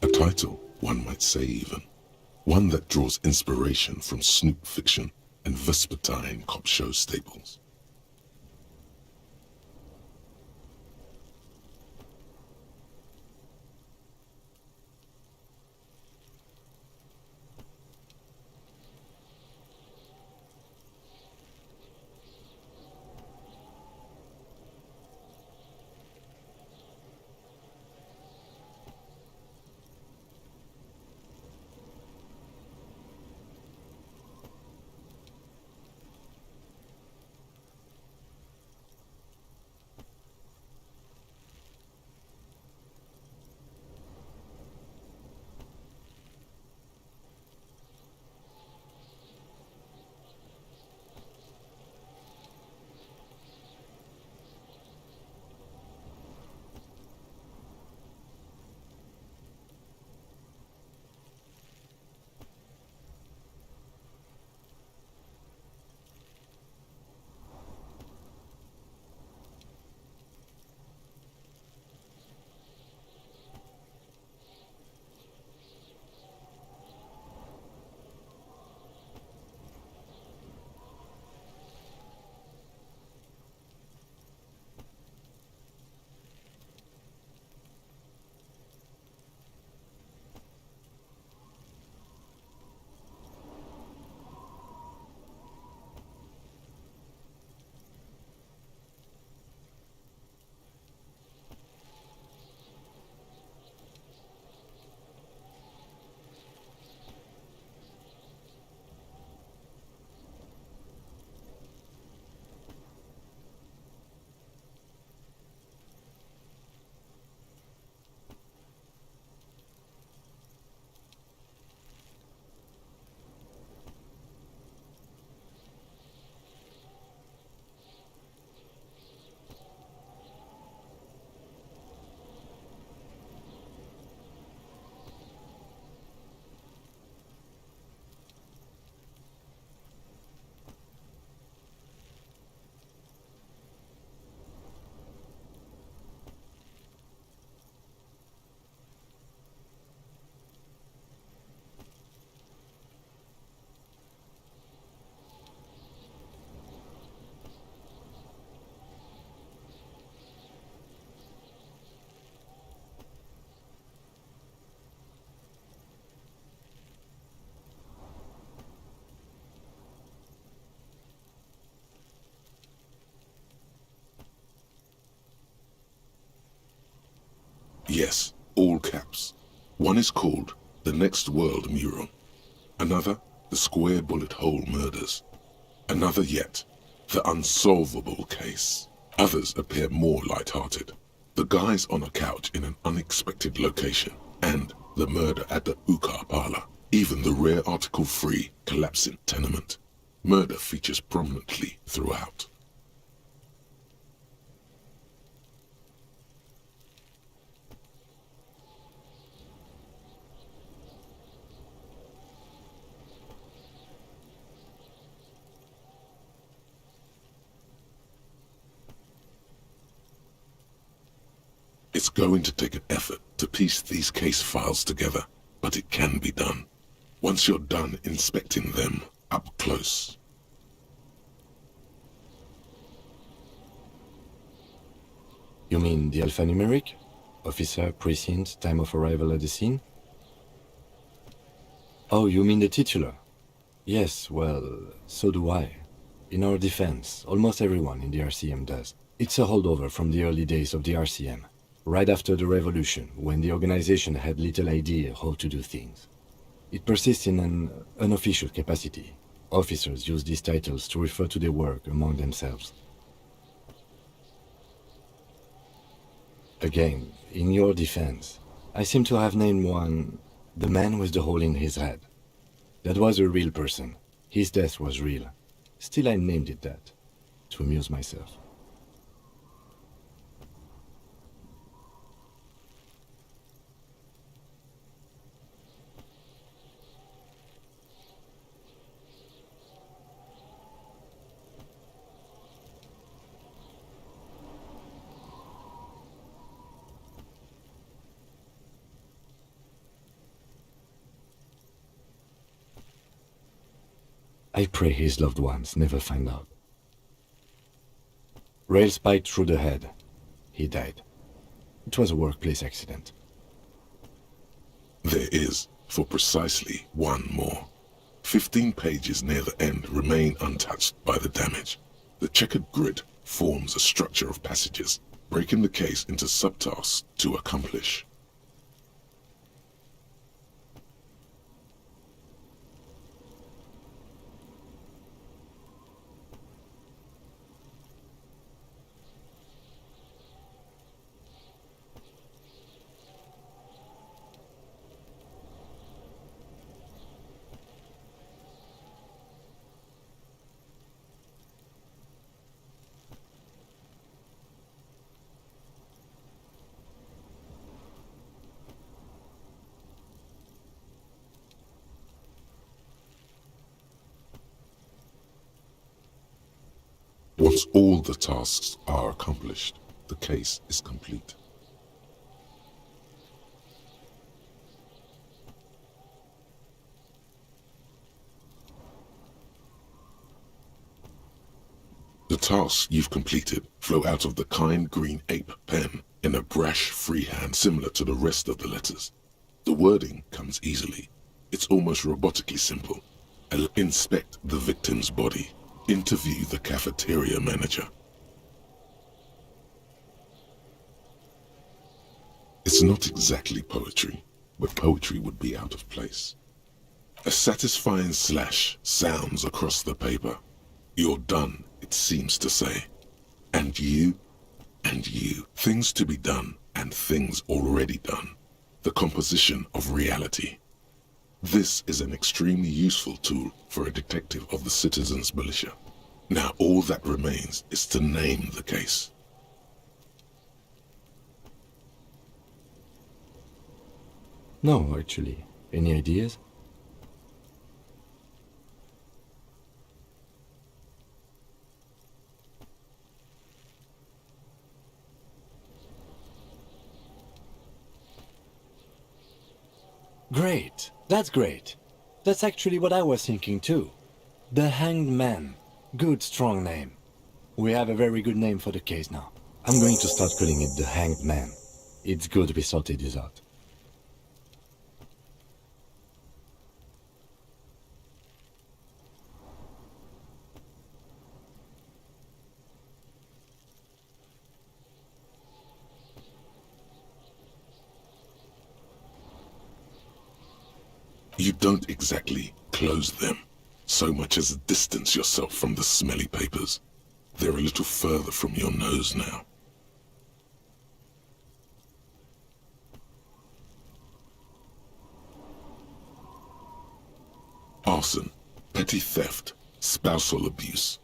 A title, one might say even. One that draws inspiration from snoop fiction and vespertine cop show staples. Yes, all caps. One is called The Next World Mural. Another, The Square Bullet Hole Murders. Another yet, The Unsolvable Case. Others appear more light-hearted. The guys on a couch in an unexpected location, and the murder at the Ukar Parlor. Even the rare article-free collapsing tenement. Murder features prominently throughout. It's going to take an effort to piece these case files together, but it can be done. Once you're done inspecting them up close. You mean the alphanumeric? Officer, precinct, time of arrival at the scene? Oh, you mean the titular? Yes, well, so do I. In our defense, almost everyone in the RCM does. It's a holdover from the early days of the RCM, right after the revolution, when the organization had little idea how to do things. It persists in an unofficial capacity. Officers use these titles to refer to their work among themselves. Again, in your defense, I seem to have named one the man with the hole in his head. That was a real person. His death was real. Still, I named it that, to amuse myself. I pray his loved ones never find out. Rail spiked through the head. He died. It was a workplace accident. There is, for precisely one more. 15 pages near the end remain untouched by the damage. The checkered grid forms a structure of passages, breaking the case into subtasks to accomplish. Once all the tasks are accomplished, the case is complete. The tasks you've completed flow out of the kind green ape pen in a brash freehand similar to the rest of the letters. The wording comes easily. It's almost robotically simple. Inspect the victim's body. Interview the cafeteria manager. It's not exactly poetry, but poetry would be out of place. A satisfying slash sounds across the paper. You're done, it seems to say. And you, and you. Things to be done, and things already done. The composition of reality. This is an extremely useful tool for a detective of the citizens' militia. Now all that remains is to name the case. No, actually. Any ideas? Great. That's great. That's actually what I was thinking too. The Hanged Man. Good, strong name. We have a very good name for the case now. I'm going to start calling it the Hanged Man. It's good we sorted this out. You don't exactly close them, so much as distance yourself from the smelly papers. They're a little further from your nose now. Arson, petty theft, spousal abuse,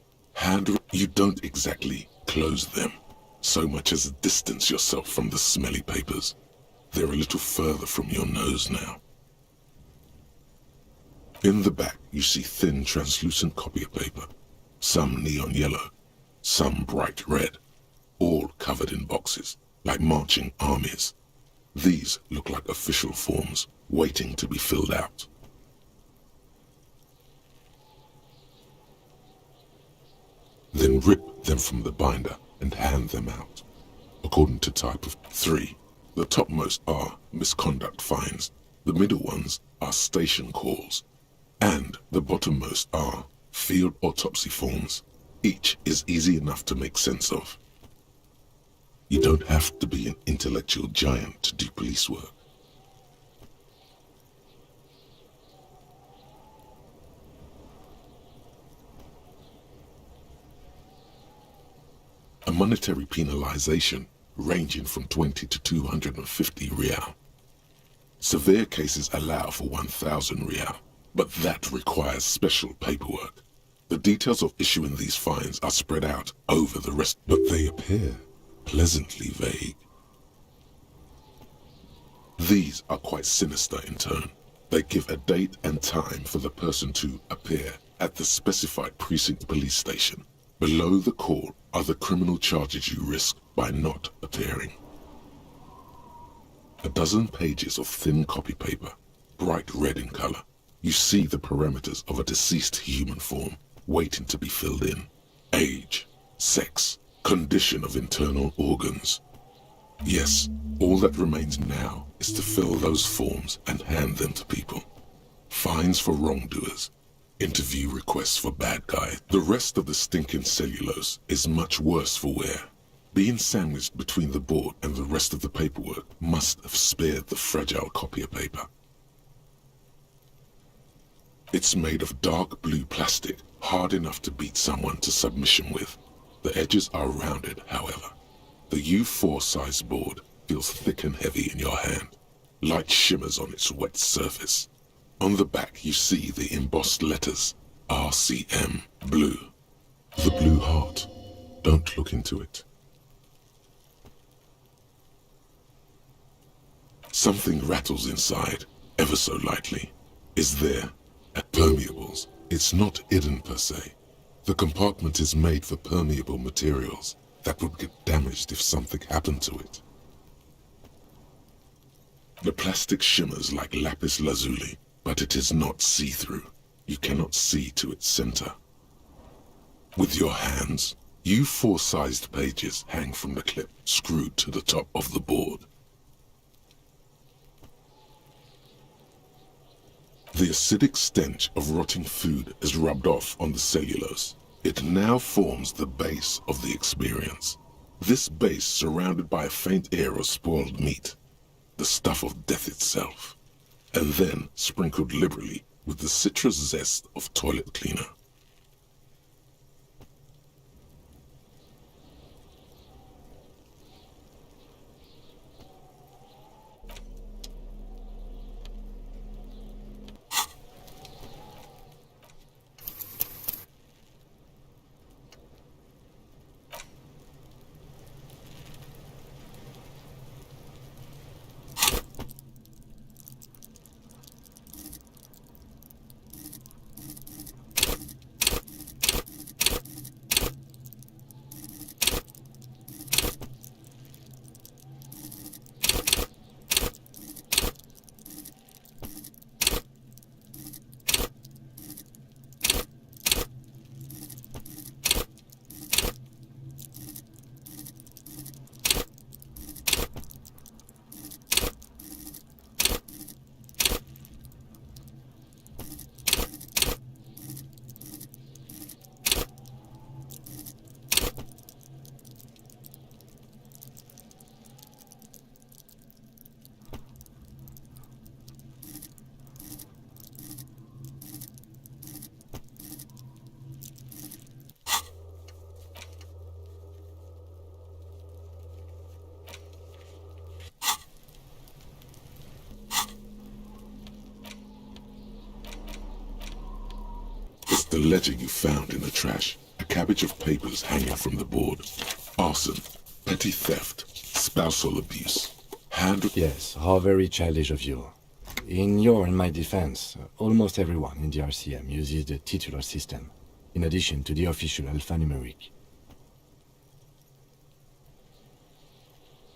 you don't exactly close them, so much as distance yourself from the smelly papers. They're a little further from your nose now. In the back, you see thin, translucent copy of paper, some neon yellow, some bright red, all covered in boxes. like marching armies. These look like official forms, waiting to be filled out. Then rip them from the binder and hand them out, according to type of 3. The topmost are misconduct fines, the middle ones are station calls, and the bottommost are field autopsy forms. Each is easy enough to make sense of. You don't have to be an intellectual giant to do police work. A monetary penalization ranging from 20 to 250 real. Severe cases allow for 1,000 real, but that requires special paperwork. The details of issuing these fines are spread out over the rest, but they appear pleasantly vague. These are quite sinister in turn. They give a date and time for the person to appear at the specified precinct police station. Below the call are the criminal charges you risk by not appearing. A dozen pages of thin copy paper, bright red in color. You see the parameters of a deceased human form waiting to be filled in. Age, sex, condition of internal organs. Yes, all that remains now is to fill those forms and hand them to people. Fines for wrongdoers. Interview requests for bad guys. The rest of the stinking cellulose is much worse for wear. Being sandwiched between the board and the rest of the paperwork must have spared the fragile copier paper. It's made of dark blue plastic, hard enough to beat someone to submission with. The edges are rounded, however. The U4 size board feels thick and heavy in your hand. Light shimmers on its wet surface. On the back you see the embossed letters, RCM, blue. The blue heart. Don't look into it. Something rattles inside, ever so lightly. Is there? At permeables, it's not hidden per se. The compartment is made for permeable materials that would get damaged if something happened to it. The plastic shimmers like lapis lazuli, but it is not see-through. You cannot see to its center. With your hands, U4-sized pages hang from the clip screwed to the top of the board. The acidic stench of rotting food is rubbed off on the cellulose. It now forms the base of the experience. This base surrounded by a faint air of spoiled meat, the stuff of death itself, and then sprinkled liberally with the citrus zest of toilet cleaner. The ledger you found in the trash, a cabbage of papers hanging from the board. Arson, petty theft, spousal abuse, Yes, how very childish of you. In your and my defense, almost everyone in the RCM uses the titular system, in addition to the official alphanumeric.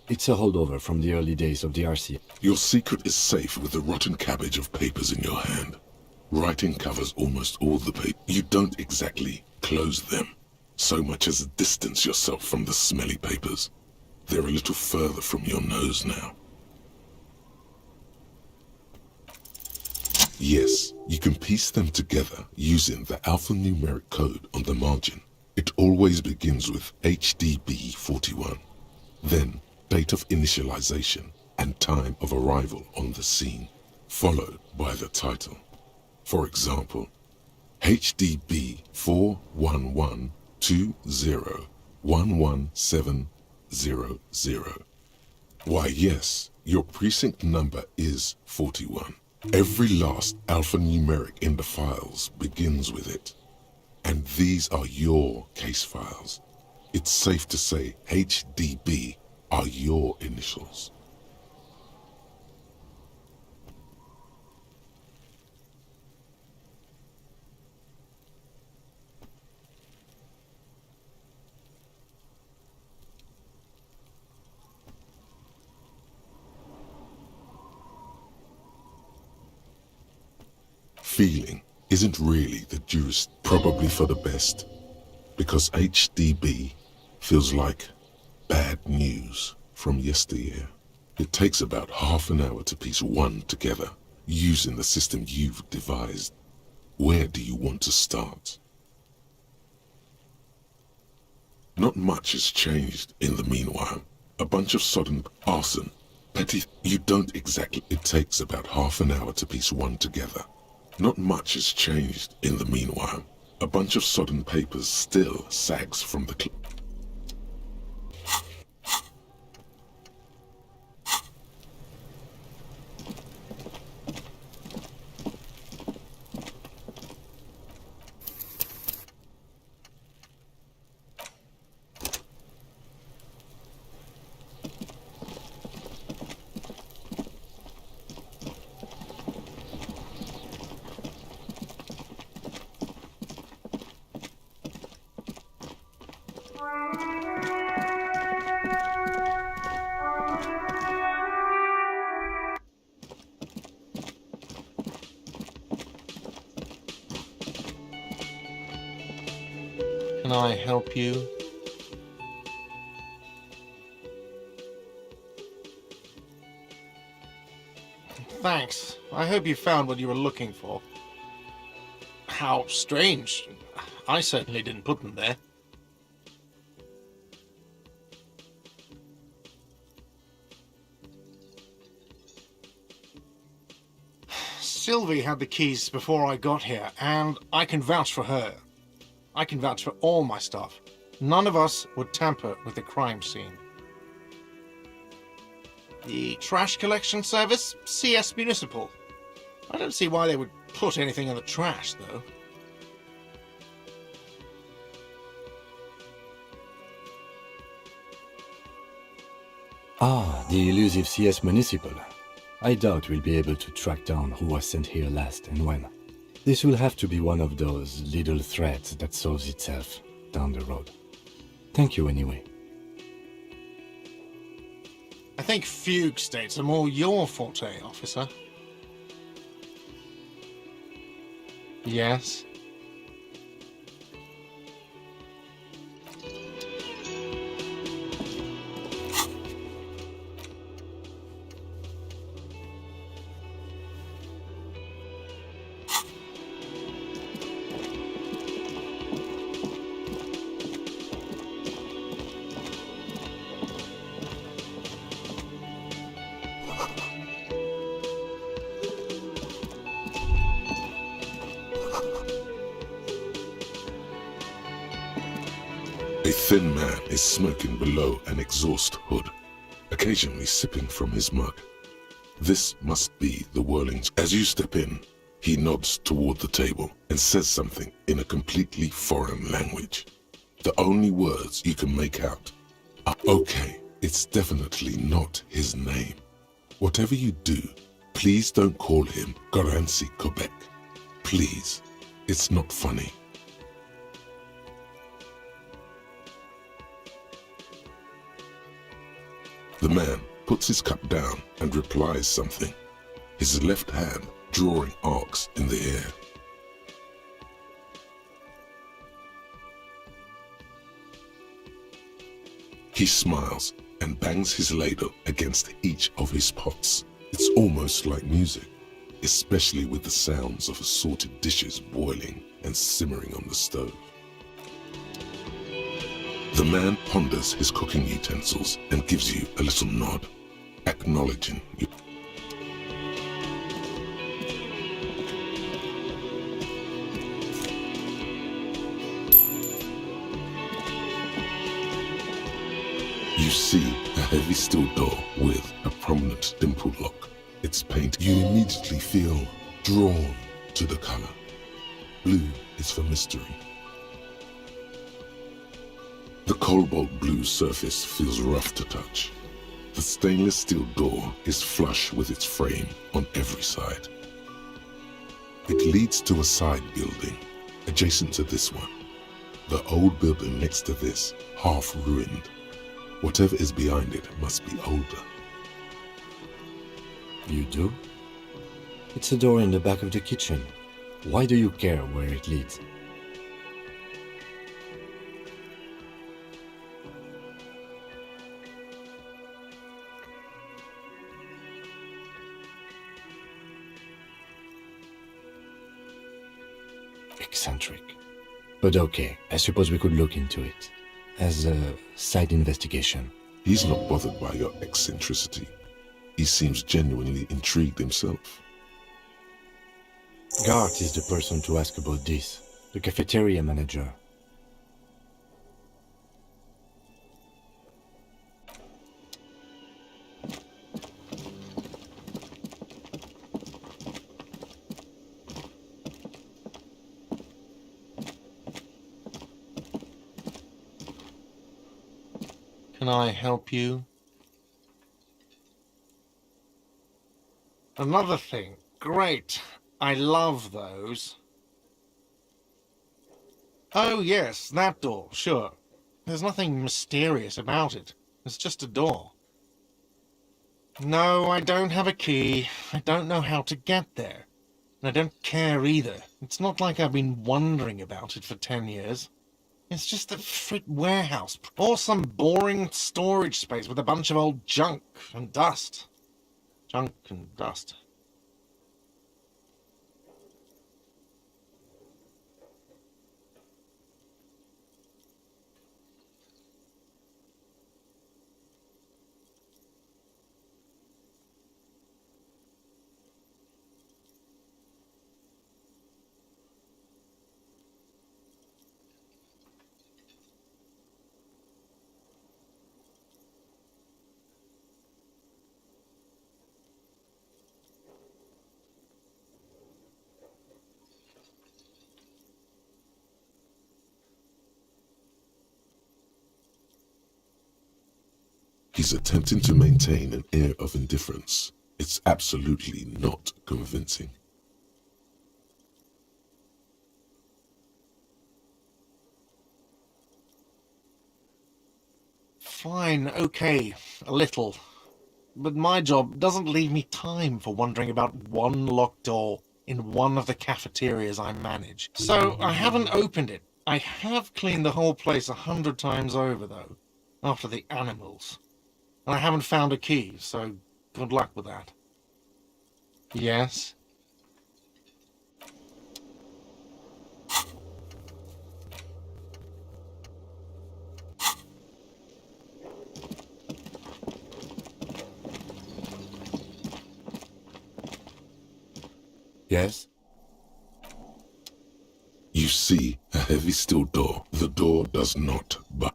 It's a holdover from the early days of the RC. Your secret is safe with the rotten cabbage of papers in your hand. Writing covers almost all the paper. You don't exactly close them, so much as distance yourself from the smelly papers. They're a little further from your nose now. Yes, you can piece them together using the alphanumeric code on the margin. It always begins with HDB41, then date of initialization and time of arrival on the scene, followed by the title. For example, HDB 41120111700. Why yes, your precinct number is 41. Every last alphanumeric in the files begins with it. And these are your case files. It's safe to say HDB are your initials. Feeling isn't really the jurist, probably for the best, because HDB feels like bad news from yesteryear. It takes about half an hour to piece one together, using the system you've devised. Where do you want to start? Not much has changed in the meanwhile. A bunch of sodden arson, petty, you don't exactly. It takes about half an hour to piece one together. Not much has changed in the meanwhile. A bunch of sodden papers still sags from the Can I help you? Thanks. I hope you found what you were looking for. How strange. I certainly didn't put them there. Sylvie had the keys before I got here, and I can vouch for her. I can vouch for all my stuff. None of us would tamper with the crime scene. The trash collection service? CS Municipal. I don't see why they would put anything in the trash, though. Ah, the elusive CS Municipal. I doubt we'll be able to track down who was sent here last and when. This will have to be one of those little threads that solves itself down the road. Thank you anyway. I think fugue states are more your forte, officer. Yes? A thin man is smoking below an exhaust hood, occasionally sipping from his mug. This must be the whirling. As you step in, he nods toward the table and says something in a completely foreign language. The only words you can make out are, okay, it's definitely not his name. Whatever you do, please don't call him Garancy Quebec. Please, it's not funny. The man puts his cup down and replies something, his left hand drawing arcs in the air. He smiles and bangs his ladle against each of his pots. It's almost like music, especially with the sounds of assorted dishes boiling and simmering on the stove. The man ponders his cooking utensils and gives you a little nod, acknowledging you. You see a heavy steel door with a prominent dimple lock. Its paint, you immediately feel drawn to the color. Blue is for mystery. The cobalt blue surface feels rough to touch. The stainless steel door is flush with its frame on every side. It leads to a side building adjacent to this one. The old building next to this, half ruined. Whatever is behind it must be older. You do? It's a door in the back of the kitchen. Why do you care where it leads? Eccentric. But okay, I suppose we could look into it. As a side investigation. He's not bothered by your eccentricity. He seems genuinely intrigued himself. Gart is the person to ask about this, the cafeteria manager. Can I help you? Another thing. Great. I love those. Oh yes, that door, sure. There's nothing mysterious about it. It's just a door. No, I don't have a key. I don't know how to get there. And I don't care either. It's not like I've been wondering about it for 10 years. It's just a frit warehouse, or some boring storage space with a bunch of old junk and dust. Junk and dust. He's attempting to maintain an air of indifference. It's absolutely not convincing. Fine, okay, a little. But my job doesn't leave me time for wondering about one locked door in one of the cafeterias I manage. So I haven't opened it. I have cleaned the whole place 100 times over, though, after the animals. And I haven't found a key, so good luck with that. Yes? Yes? You see a heavy steel door. The door does not budge.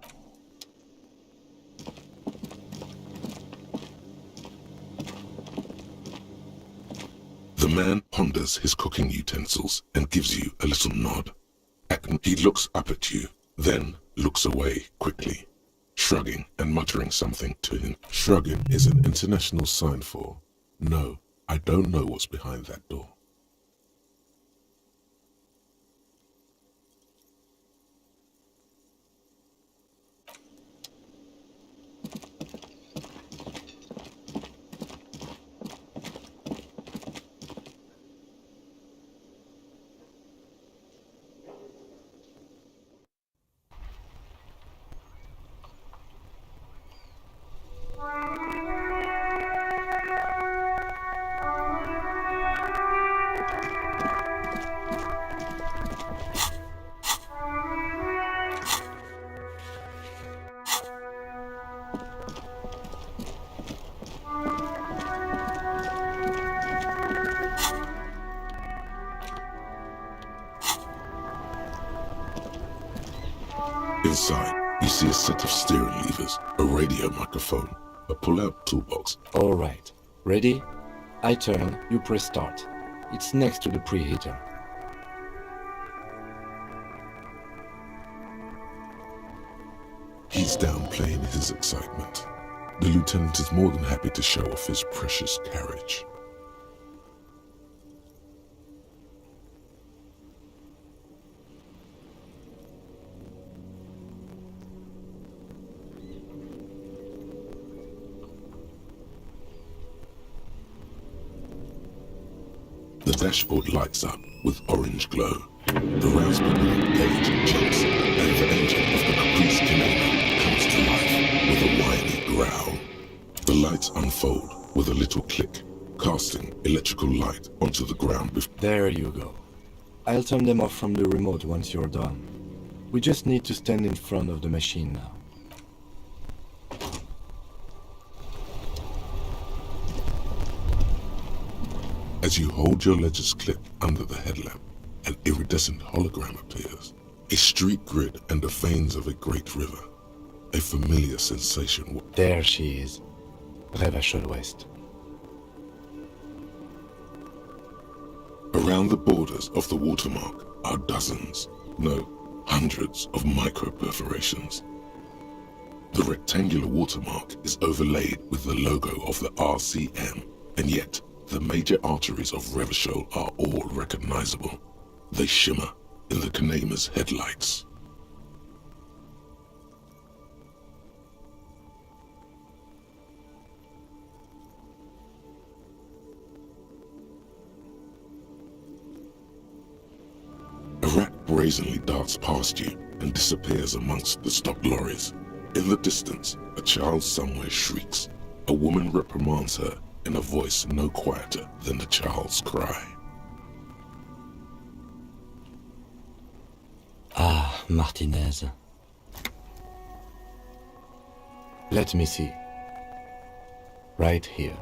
The man ponders his cooking utensils and gives you a little nod. He looks up at you, then looks away quickly, shrugging and muttering something to him. Shrugging is an international sign for, no, I don't know what's behind that door. Inside, you see a set of steering levers, a radio microphone, a pull-out toolbox. All right. Ready? I turn, you press start. It's next to the preheater. He's downplaying his excitement. The lieutenant is more than happy to show off his precious carriage. The dashboard lights up with orange glow. The Raspberry gauge jumps, and the engine of the Caprice Canada comes to life with a whiny growl. The lights unfold with a little click, casting electrical light onto the ground before. There you go. I'll turn them off from the remote once you're done. We just need to stand in front of the machine now. As you hold your ledger's clip under the headlamp, an iridescent hologram appears. A street grid and the veins of a great river. A familiar sensation. There she is. Revachol West. Around the borders of the watermark are dozens, no, hundreds of micro-perforations. The rectangular watermark is overlaid with the logo of the RCM, and yet the major arteries of Revachol are all recognizable. They shimmer in the Kanema's headlights. A rat brazenly darts past you and disappears amongst the stopped lorries. In the distance, a child somewhere shrieks. A woman reprimands her in a voice no quieter than the child's cry. Ah, Martinez. Let me see. Right here.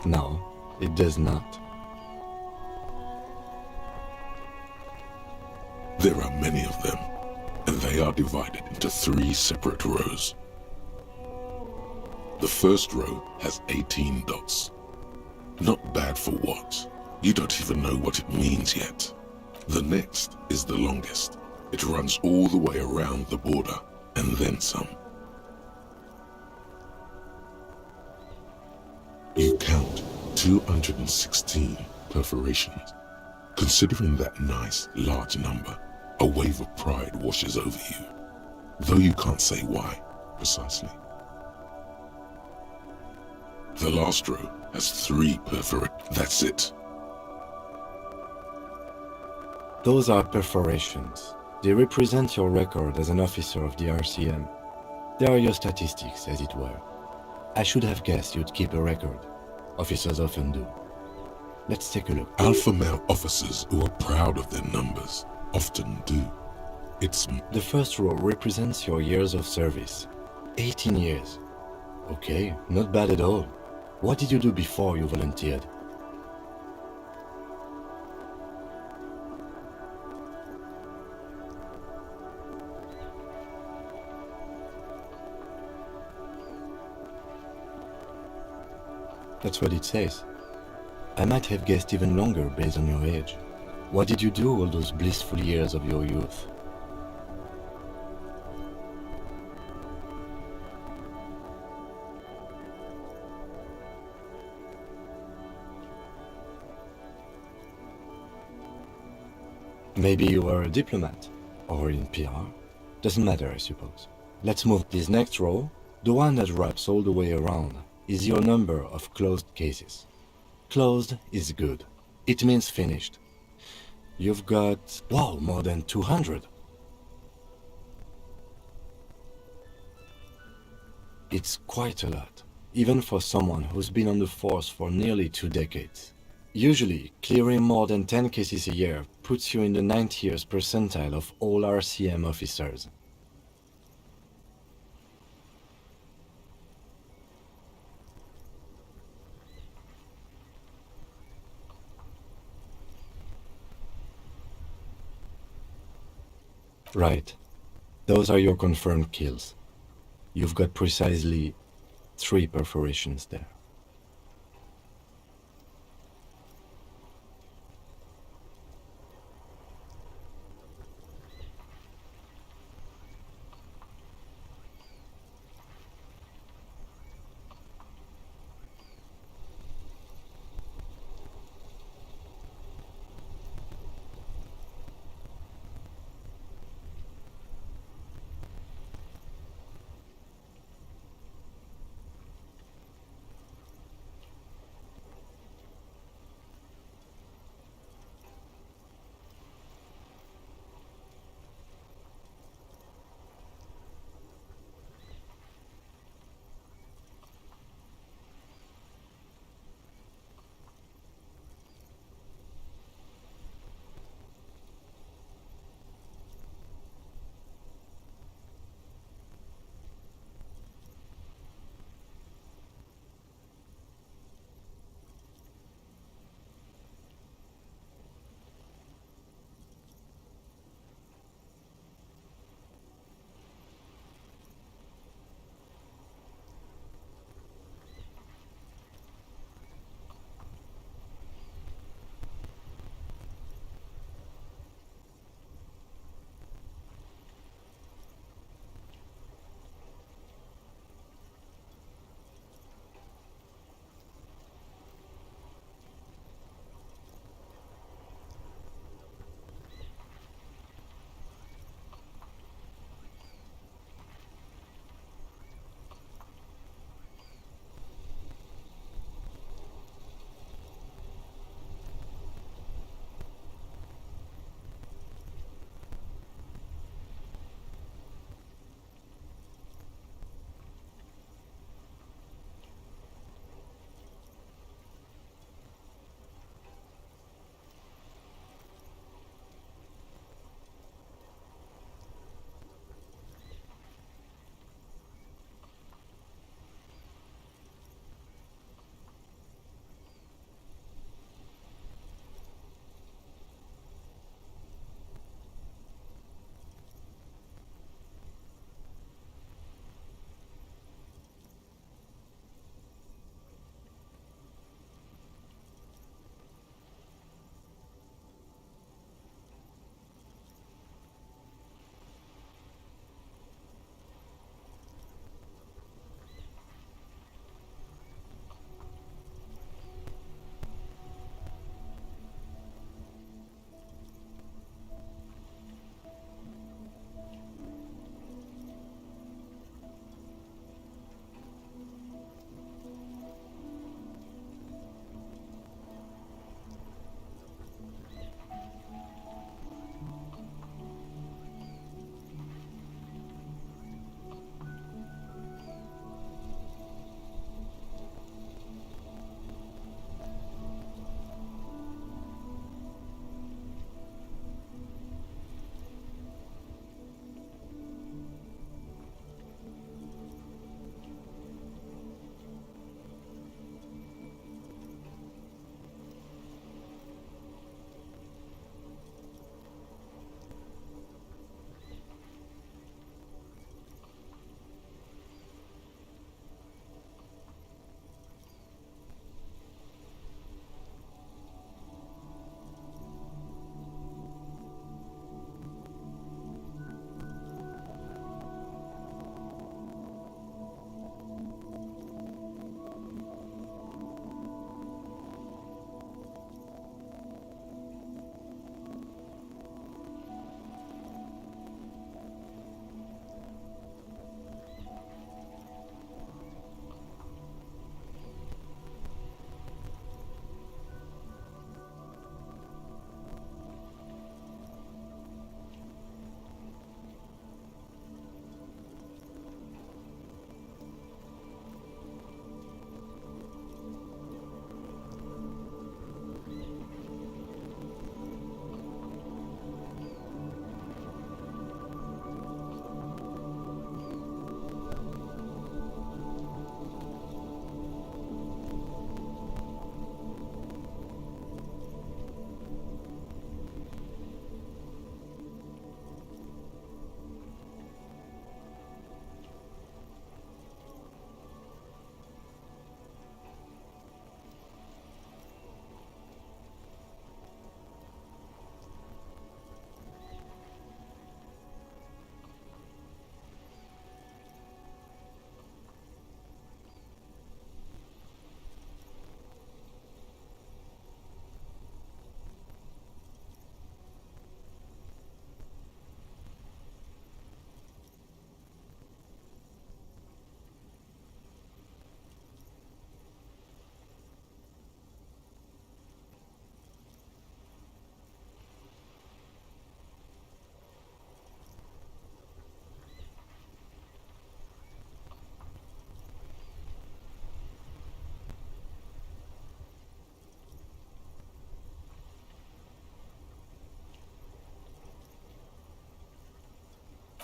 No, it does not. There are many of them, and they are divided into 3 separate rows. The first row has 18 dots. Not bad for what? You don't even know what it means yet. The next is the longest. It runs all the way around the border, and then some. You count 216 perforations. Considering that nice, large number, a wave of pride washes over you, though you can't say why, precisely. The last row has 3 perforations. That's it. Those are perforations. They represent your record as an officer of the RCM. They are your statistics, as it were. I should have guessed you'd keep a record. Officers often do. Let's take a look. Alpha male officers who are proud of their numbers often do. It's... The first row represents your years of service. 18 years. Okay, not bad at all. What did you do before you volunteered? That's what it says. I might have guessed even longer based on your age. What did you do all those blissful years of your youth? Maybe you were a diplomat, or in PR. Doesn't matter, I suppose. Let's move this next row. The one that wraps all the way around is your number of closed cases. Closed is good. It means finished. You've got, wow, more than 200. It's quite a lot, even for someone who's been on the force for nearly 2 decades. Usually, clearing more than 10 cases a year puts you in the 90th percentile of all RCM officers. Right. Those are your confirmed kills. You've got precisely 3 perforations there.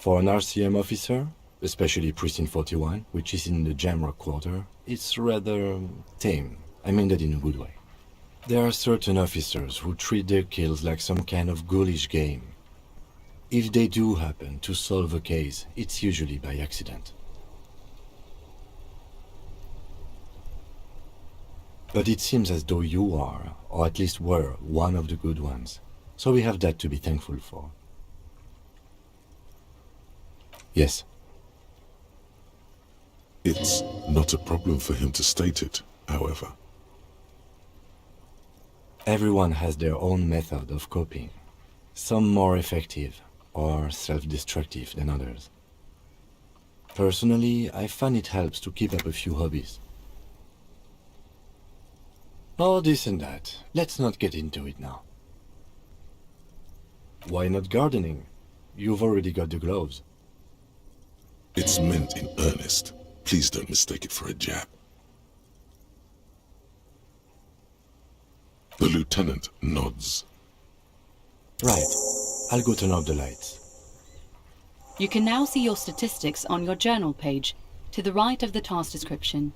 For an RCM officer, especially Precinct 41, which is in the Jamrock quarter, it's rather tame. I mean that in a good way. There are certain officers who treat their kills like some kind of ghoulish game. If they do happen to solve a case, it's usually by accident. But it seems as though you are, or at least were, one of the good ones. So we have that to be thankful for. Yes. It's not a problem for him to state it, however. Everyone has their own method of coping. Some more effective or self-destructive than others. Personally, I find it helps to keep up a few hobbies. Oh, this and that. Let's not get into it now. Why not gardening? You've already got the gloves. It's meant in earnest. Please don't mistake it for a jab. The lieutenant nods. Right. I'll go turn off the lights. You can now see your statistics on your journal page, to the right of the task description.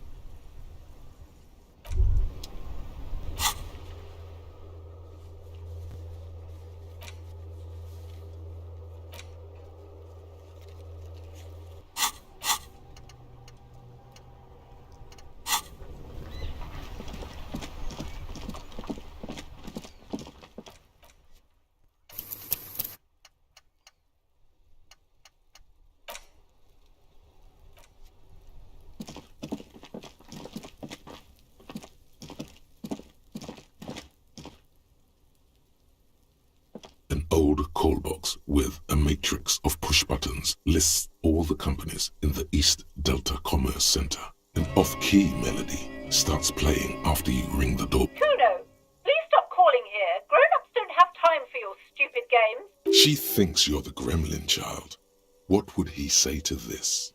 An old call box with a matrix of push buttons lists all the companies in the East Delta Commerce Center. An off-key melody starts playing after you ring the door. Kuno, please stop calling here. Grown-ups don't have time for your stupid games. She thinks you're the gremlin child. What would he say to this?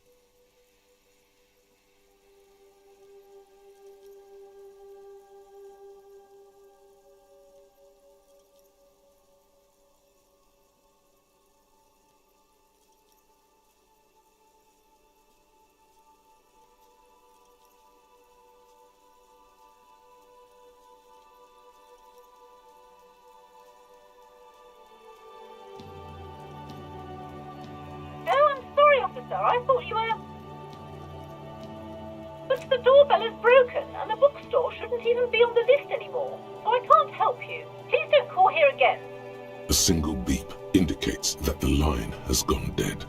Officer, I thought you were... But the doorbell is broken, and the bookstore shouldn't even be on the list anymore, so I can't help you. Please don't call here again. A single beep indicates that the line has gone dead.